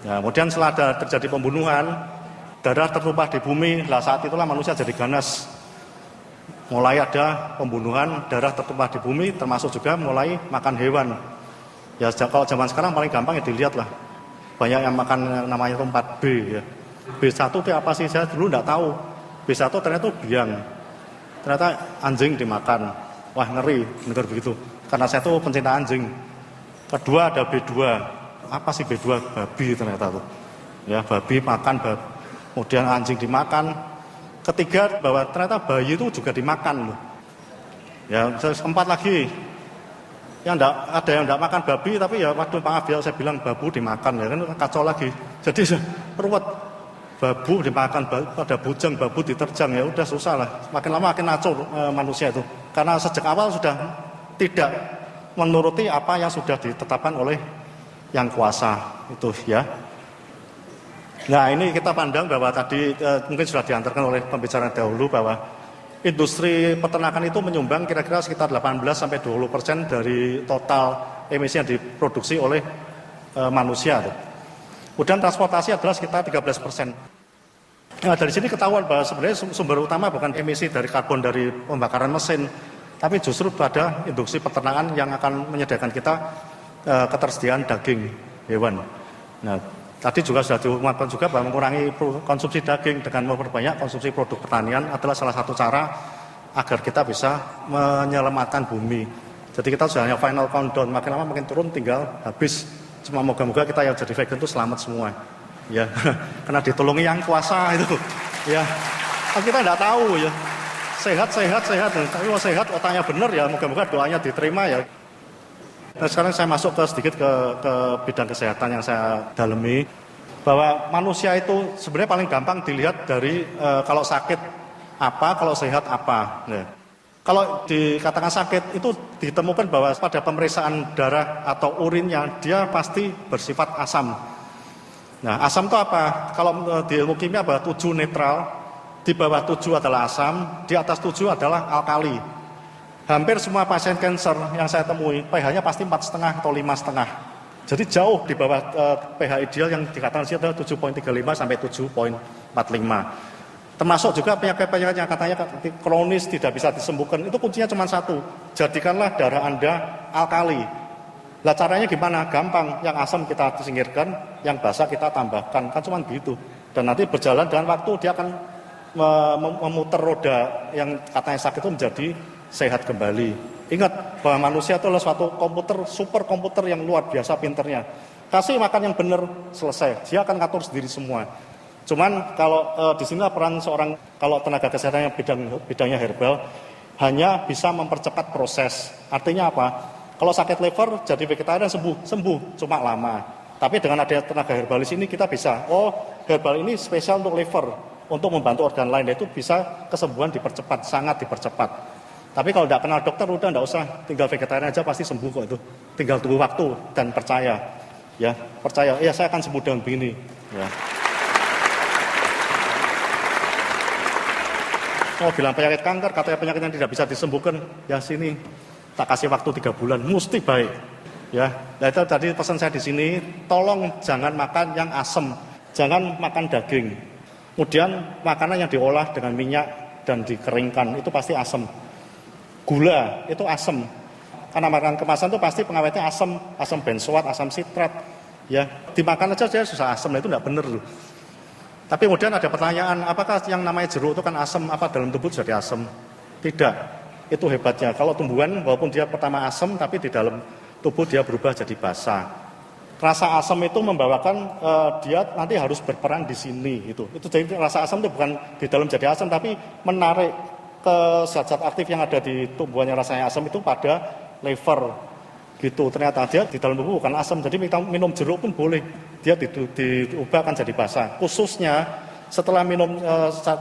Nah, kemudian setelah ada terjadi pembunuhan, darah tertumpah di bumi, lah saat itulah manusia jadi ganas. Mulai ada pembunuhan, darah tertumpah di bumi, termasuk juga mulai makan hewan. Ya kalau zaman sekarang paling gampang ya dilihat lah. Banyak yang makan namanya 4B ya. B1 itu apa sih? Saya dulu enggak tahu. B1 ternyata itu biang. Ternyata anjing dimakan. Wah ngeri, dengar begitu. Karena saya tuh pencinta anjing. Kedua ada B2. Apa sih B2? Babi ternyata tuh. Ya babi makan babi. Kemudian anjing dimakan. Ketiga bahwa ternyata bayi itu juga dimakan loh. Ya, keempat lagi yang ada yang enggak makan babi, tapi ya waduh maaf ya saya bilang babu dimakan ya kan kacau lagi. Jadi ruwet, babu dimakan, pada bujang babu diterjang, ya udah susah lah. Makin lama makin ngaco manusia itu. Karena sejak awal sudah tidak menuruti apa yang sudah ditetapkan oleh yang kuasa itu ya. Nah ini kita pandang bahwa tadi mungkin sudah diantarkan oleh pembicara dahulu bahwa industri peternakan itu menyumbang kira-kira sekitar 18-20% dari total emisi yang diproduksi oleh manusia. Kemudian transportasi adalah sekitar 13%. Nah dari sini ketahuan bahwa sebenarnya sumber utama bukan emisi dari karbon dari pembakaran mesin, tapi justru pada industri peternakan yang akan menyediakan kita ketersediaan daging hewan. Nah, tadi juga sudah diumumkan juga bahwa mengurangi konsumsi daging dengan memperbanyak konsumsi produk pertanian adalah salah satu cara agar kita bisa menyelamatkan bumi. Jadi kita sudah hanya final countdown, makin lama makin turun tinggal habis. Cuma moga-moga kita yang jadi vegan itu selamat semua. Ya, karena ditolongi yang kuasa itu. Ya, kita tidak tahu ya. Sehat. Tapi kalau sehat otaknya benar ya, moga-moga doanya diterima ya. Nah, sekarang saya masuk sedikit ke bidang kesehatan yang saya dalami, bahwa manusia itu sebenarnya paling gampang dilihat dari kalau sakit apa, kalau sehat apa. Nah, kalau dikatakan sakit itu ditemukan bahwa pada pemeriksaan darah atau urinnya dia pasti bersifat asam. Nah, asam itu apa? Kalau di ilmu kimia bahwa 7 netral, di bawah 7 adalah asam, di atas 7 adalah alkali. Hampir semua pasien kanker yang saya temui, pH-nya pasti 4,5 atau 5,5. Jadi jauh di bawah pH ideal yang dikatakan sih adalah 7,35 sampai 7,45. Termasuk juga penyakit-penyakit yang katanya kronis tidak bisa disembuhkan. Itu kuncinya cuma satu, jadikanlah darah Anda alkali. Lah caranya gimana? Gampang, yang asam kita singkirkan, yang basah kita tambahkan. Kan cuma begitu. Dan nanti berjalan dengan waktu dia akan memutar roda yang katanya sakit itu menjadi sehat kembali. Ingat bahwa manusia itu adalah suatu komputer, super komputer yang luar biasa pinternya. Kasih makan yang benar, selesai. Dia akan ngatur sendiri semua. Cuman kalau di sini peran seorang, kalau tenaga kesehatan yang bidangnya herbal, hanya bisa mempercepat proses. Artinya apa? Kalau sakit liver jadi vegetarian sembuh, cuma lama. Tapi dengan adanya tenaga herbalis ini kita bisa, herbal ini spesial untuk liver. untuk membantu organ lain, itu bisa kesembuhan dipercepat, sangat dipercepat. Tapi kalau tidak kenal dokter, udah tidak usah, tinggal vegetarian aja pasti sembuh kok itu. Tinggal tunggu waktu dan percaya, ya percaya, ya saya akan sembuh dengan begini. Ya. Oh bilang penyakit kanker, katanya penyakit yang tidak bisa disembuhkan, ya sini tak kasih waktu 3 bulan, mesti baik. Ya, nah itu tadi pesan saya di sini, tolong jangan makan yang asam, jangan makan daging. Kemudian makanan yang diolah dengan minyak dan dikeringkan itu pasti asam. Gula itu asam. Karena makanan kemasan itu pasti pengawetnya asam, asam benzoat, asam sitrat. Ya, dimakan aja susah asam, nah itu tidak benar loh. Tapi kemudian ada pertanyaan, apakah yang namanya jeruk itu kan asam, apa dalam tubuh jadi asam? Tidak, itu hebatnya. Kalau tumbuhan, walaupun dia pertama asam, tapi di dalam tubuh dia berubah jadi basa. Rasa asam itu membawakan dia nanti harus berperan di sini. Itu jadi rasa asam itu bukan di dalam jadi asam, tapi menarik ke zat-zat aktif yang ada di tumbuhannya rasanya asam itu pada liver. Gitu, ternyata dia di dalam tubuh bukan asam, jadi minum jeruk pun boleh, dia diubah akan jadi basa. Khususnya setelah minum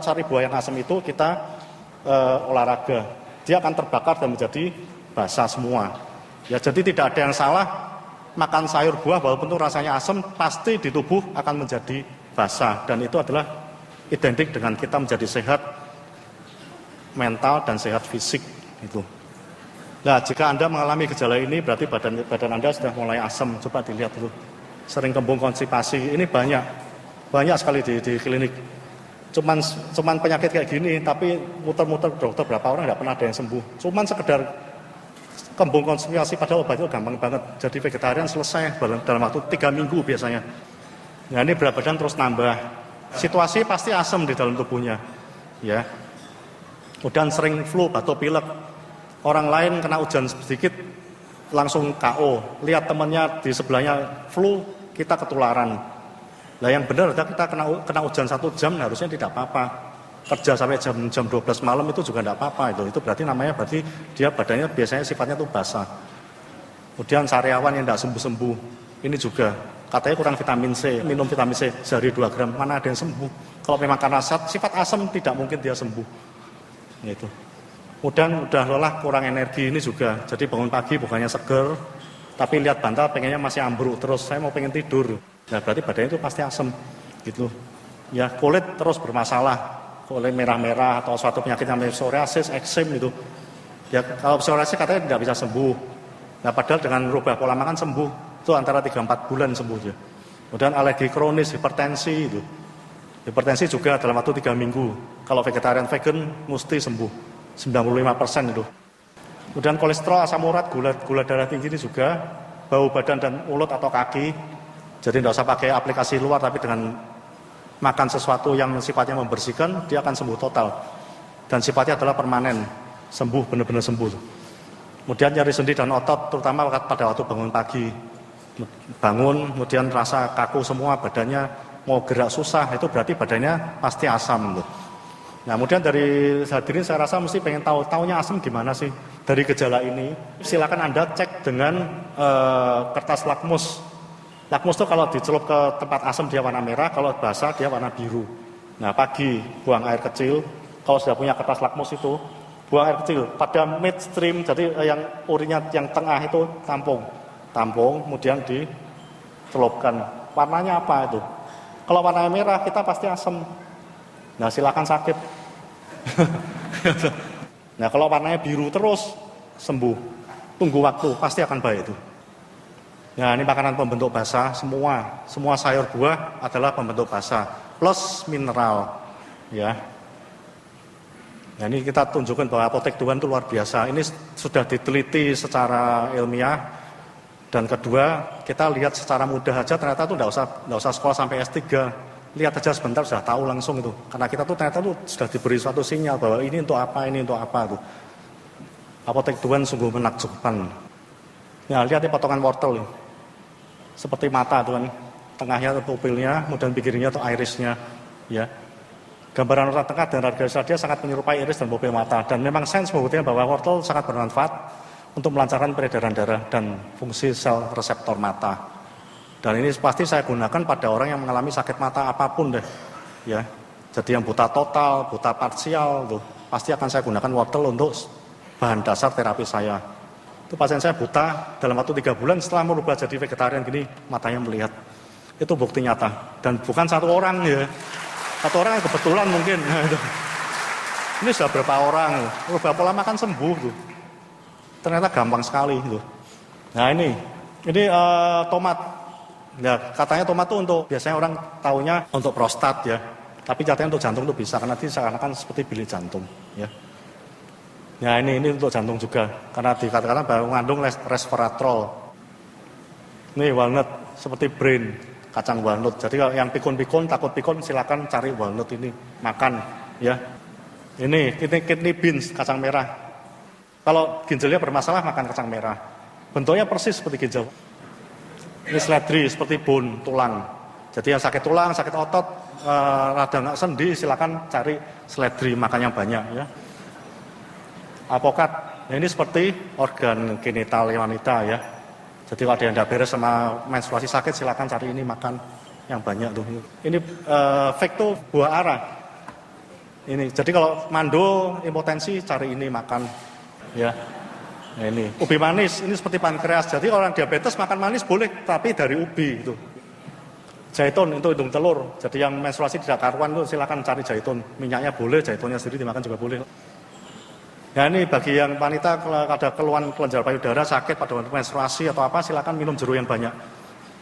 sari buah yang asam itu kita olahraga, dia akan terbakar dan menjadi basa semua. Ya, jadi tidak ada yang salah makan sayur buah walaupun itu rasanya asam, pasti di tubuh akan menjadi basa, dan itu adalah identik dengan kita menjadi sehat mental dan sehat fisik itu. Nah, jika Anda mengalami gejala ini, berarti badan Anda sudah mulai asam. Coba dilihat dulu. Sering kembung konstipasi, ini banyak sekali di klinik. Cuman penyakit kayak gini, tapi muter-muter dokter berapa orang tidak pernah ada yang sembuh. Cuman sekedar kembung konstipasi, padahal obat itu gampang banget. Jadi vegetarian selesai dalam waktu 3 minggu biasanya. Nah, ini berat badan terus nambah. Situasi pasti asam di dalam tubuhnya. Ya. Kemudian sering flu, batuk pilek. Orang lain kena hujan sedikit langsung KO. Lihat temannya di sebelahnya flu, kita ketularan. Nah yang benar adalah kita kena hujan 1 jam harusnya tidak apa-apa. Kerja sampai jam 12 malam itu juga tidak apa-apa. Itu berarti berarti dia badannya biasanya sifatnya itu basah. Kemudian sariawan yang tidak sembuh-sembuh. Ini juga katanya kurang vitamin C. Minum vitamin C sehari 2 gram, mana ada yang sembuh. Kalau memang karena sifat asam tidak mungkin dia sembuh. Itu. Kemudian udah lelah, kurang energi, ini juga. Jadi bangun pagi bukannya seger, tapi lihat bantal pengennya masih ambruk terus. Saya mau pengen tidur. Nah berarti badannya itu pasti asam, gitu. Ya kulit terus bermasalah, kulit merah-merah atau suatu penyakit yang namanya psoriasis, eksem itu. Ya kalau psoriasis katanya tidak bisa sembuh. Nah padahal dengan rubah pola makan sembuh. Itu antara 3-4 bulan sembuh ya. Kemudian alergi kronis, hipertensi itu. Hipertensi juga dalam waktu 3 minggu. Kalau vegetarian vegan mesti sembuh. 95% itu. Kemudian kolesterol, asam urat, gula darah tinggi ini juga, bau badan dan mulut atau kaki. Jadi tidak usah pakai aplikasi luar, tapi dengan makan sesuatu yang sifatnya membersihkan, dia akan sembuh total. Dan sifatnya adalah permanen, sembuh, benar-benar sembuh. Kemudian nyeri sendi dan otot, terutama pada waktu bangun pagi. Bangun, kemudian rasa kaku semua, badannya mau gerak susah, itu berarti badannya pasti asam. Nah, kemudian dari hadirin saya rasa mesti pengen tahunya asam gimana sih dari gejala ini. Silakan Anda cek dengan kertas lakmus. Lakmus itu kalau dicelup ke tempat asam dia warna merah, kalau basah dia warna biru. Nah, pagi buang air kecil. Kalau sudah punya kertas lakmus itu, buang air kecil. Pada midstream, jadi yang urinnya yang tengah itu tampung, kemudian dicelupkan. Warnanya apa itu? Kalau warnanya merah kita pasti asam. Nah silakan sakit. Nah kalau warnanya biru terus sembuh, tunggu waktu pasti akan baik itu. Nah ini makanan pembentuk basa, semua sayur buah adalah pembentuk basa plus mineral, ya. Nah ini kita tunjukkan bahwa apotek Tuhan itu luar biasa. Ini sudah diteliti secara ilmiah. Dan kedua kita lihat secara mudah aja ternyata itu tidak usah sekolah sampai S3. Lihat aja sebentar sudah tahu langsung itu. Karena kita tuh ternyata tuh sudah diberi suatu sinyal bahwa ini untuk apa tuh. Apotek Tuhan sungguh menakjubkan. Ya, lihat potongan wortel. Seperti mata tuh kan. Tengahnya itu pupilnya, kemudian pinggirnya itu irisnya, ya. Gambaran orang tengah dan radius dia sangat menyerupai iris dan pupil mata, dan memang sains membuktikan bahwa wortel sangat bermanfaat untuk melancarkan peredaran darah dan fungsi sel reseptor mata. Dan ini pasti saya gunakan pada orang yang mengalami sakit mata apapun deh, ya. Jadi yang buta total, buta parsial tuh, pasti akan saya gunakan wortel untuk bahan dasar terapi saya. Itu pasien saya buta dalam waktu 3 bulan setelah merubah jadi vegetarian gini, matanya melihat. Itu bukti nyata. Dan bukan satu orang ya. Satu orang yang kebetulan mungkin. Ini sudah berapa orang, rubah pola makan sembuh tuh. Ternyata gampang sekali tuh. Nah ini tomat. Ya katanya tomat tuh untuk, biasanya orang taunya untuk prostat ya. Tapi katanya untuk jantung tuh bisa, karena nanti seakan-akan seperti bilik jantung ya. Ya ini untuk jantung juga, karena dikatakan bahwa mengandung resveratrol. Ini walnut seperti brain, kacang walnut. Jadi kalau yang pikun-pikun, takut pikun, silakan cari walnut ini, makan ya. Ini kidney beans, kacang merah. Kalau ginjalnya bermasalah, makan kacang merah. Bentuknya persis seperti ginjal. Ini seledri, seperti bone, tulang. Jadi yang sakit tulang, sakit otot, rada nggak sendi, silakan cari seledri, makan yang banyak ya. Apokat, ini seperti organ genital wanita ya. Jadi kalau ada yang tidak beres sama menstruasi sakit, silakan cari ini, makan yang banyak tuh. Ini fake tuh buah ara. Ini, jadi kalau mandul, impotensi, cari ini, makan ya. Nah ini, ubi manis, ini seperti pankreas. Jadi orang diabetes makan manis boleh, tapi dari ubi itu. Zaitun itu hidung telur. Jadi yang menstruasi tidak karuan itu silakan cari zaitun. Minyaknya boleh, zaitunnya sendiri dimakan juga boleh. Ya ini bagi yang wanita ada keluhan kelenjar payudara, sakit pada menstruasi atau apa, silakan minum jeruk yang banyak.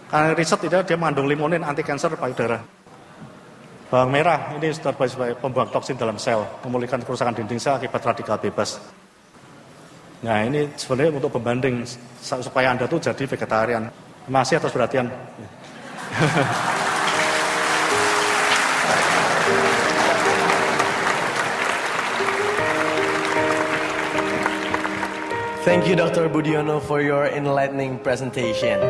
Karena riset itu dia mengandung limonin anti kanker payudara. Bawang merah ini sebagai pembuang toksin dalam sel, memulihkan kerusakan dinding sel akibat radikal bebas. Nah ini sebenarnya untuk pembanding supaya Anda tuh jadi vegetarian. Terima kasih atas perhatian. Thank you, Dr. Budiono, for your enlightening presentation.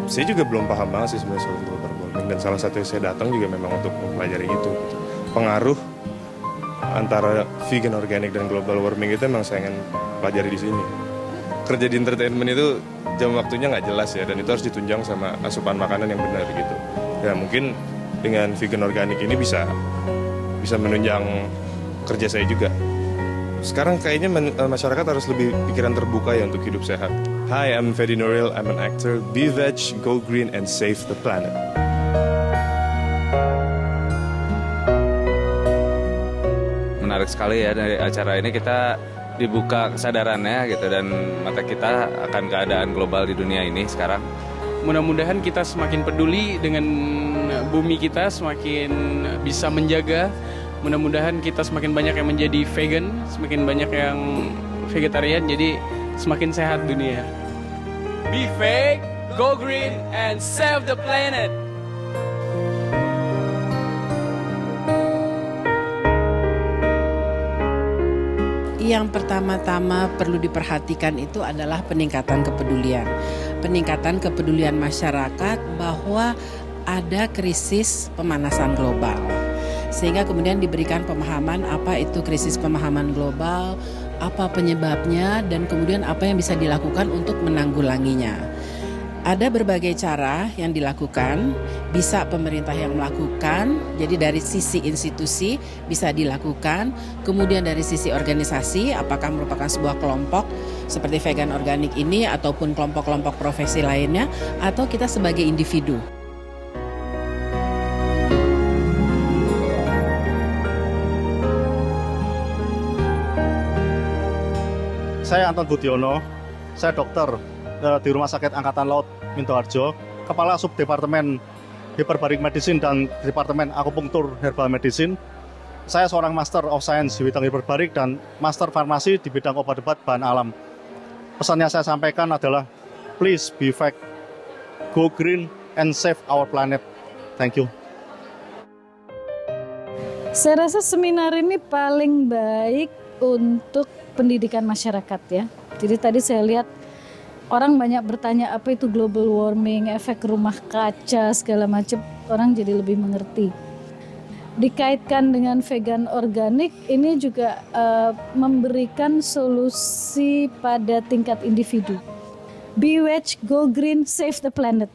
Saya juga belum paham banget sih sebenarnya soal global warming, dan salah satu yang saya datang juga memang untuk mempelajari itu. Pengaruh antara vegan organic dan global warming itu emang saya ingin pelajari di sini. Kerja di entertainment itu jam waktunya nggak jelas ya, dan itu harus ditunjang sama asupan makanan yang benar gitu. Ya mungkin dengan vegan organic ini bisa menunjang kerja saya juga. Sekarang kayaknya masyarakat harus lebih pikiran terbuka ya untuk hidup sehat. Hi, I'm Fedi Nuril, I'm an actor. Be veg, go green, and save the planet. Menarik sekali ya, dari acara ini kita dibuka kesadarannya gitu, dan mata kita akan keadaan global di dunia ini sekarang. Mudah-mudahan kita semakin peduli dengan bumi kita, semakin bisa menjaga. Mudah-mudahan kita semakin banyak yang menjadi vegan, semakin banyak yang vegetarian, jadi semakin sehat dunia. Be fake, go green, and save the planet. Yang pertama-tama perlu diperhatikan itu adalah peningkatan kepedulian. Peningkatan kepedulian masyarakat bahwa ada krisis pemanasan global. Sehingga kemudian diberikan pemahaman apa itu krisis pemahaman global, apa penyebabnya, dan kemudian apa yang bisa dilakukan untuk menanggulanginya. Ada berbagai cara yang dilakukan, bisa pemerintah yang melakukan, jadi dari sisi institusi bisa dilakukan, kemudian dari sisi organisasi, apakah merupakan sebuah kelompok seperti vegan organik ini ataupun kelompok-kelompok profesi lainnya, atau kita sebagai individu. Saya Anton Budiono, saya dokter di Rumah Sakit Angkatan Laut Mintoharjo, Kepala Subdepartemen Hyperbaric Medicine dan Departemen Akupunktur Herbal Medicine. Saya seorang Master of Science di bidang hyperbaric dan Master Farmasi di bidang obat-obat bahan alam. Pesan yang saya sampaikan adalah, please be fake, go green, and save our planet. Thank you. Saya rasa seminar ini paling baik untuk pendidikan masyarakat ya. Jadi tadi saya lihat orang banyak bertanya apa itu global warming, efek rumah kaca segala macam. orang jadi lebih mengerti. Dikaitkan dengan vegan organik, ini juga memberikan solusi pada tingkat individu. Be veg, go green, save the planet.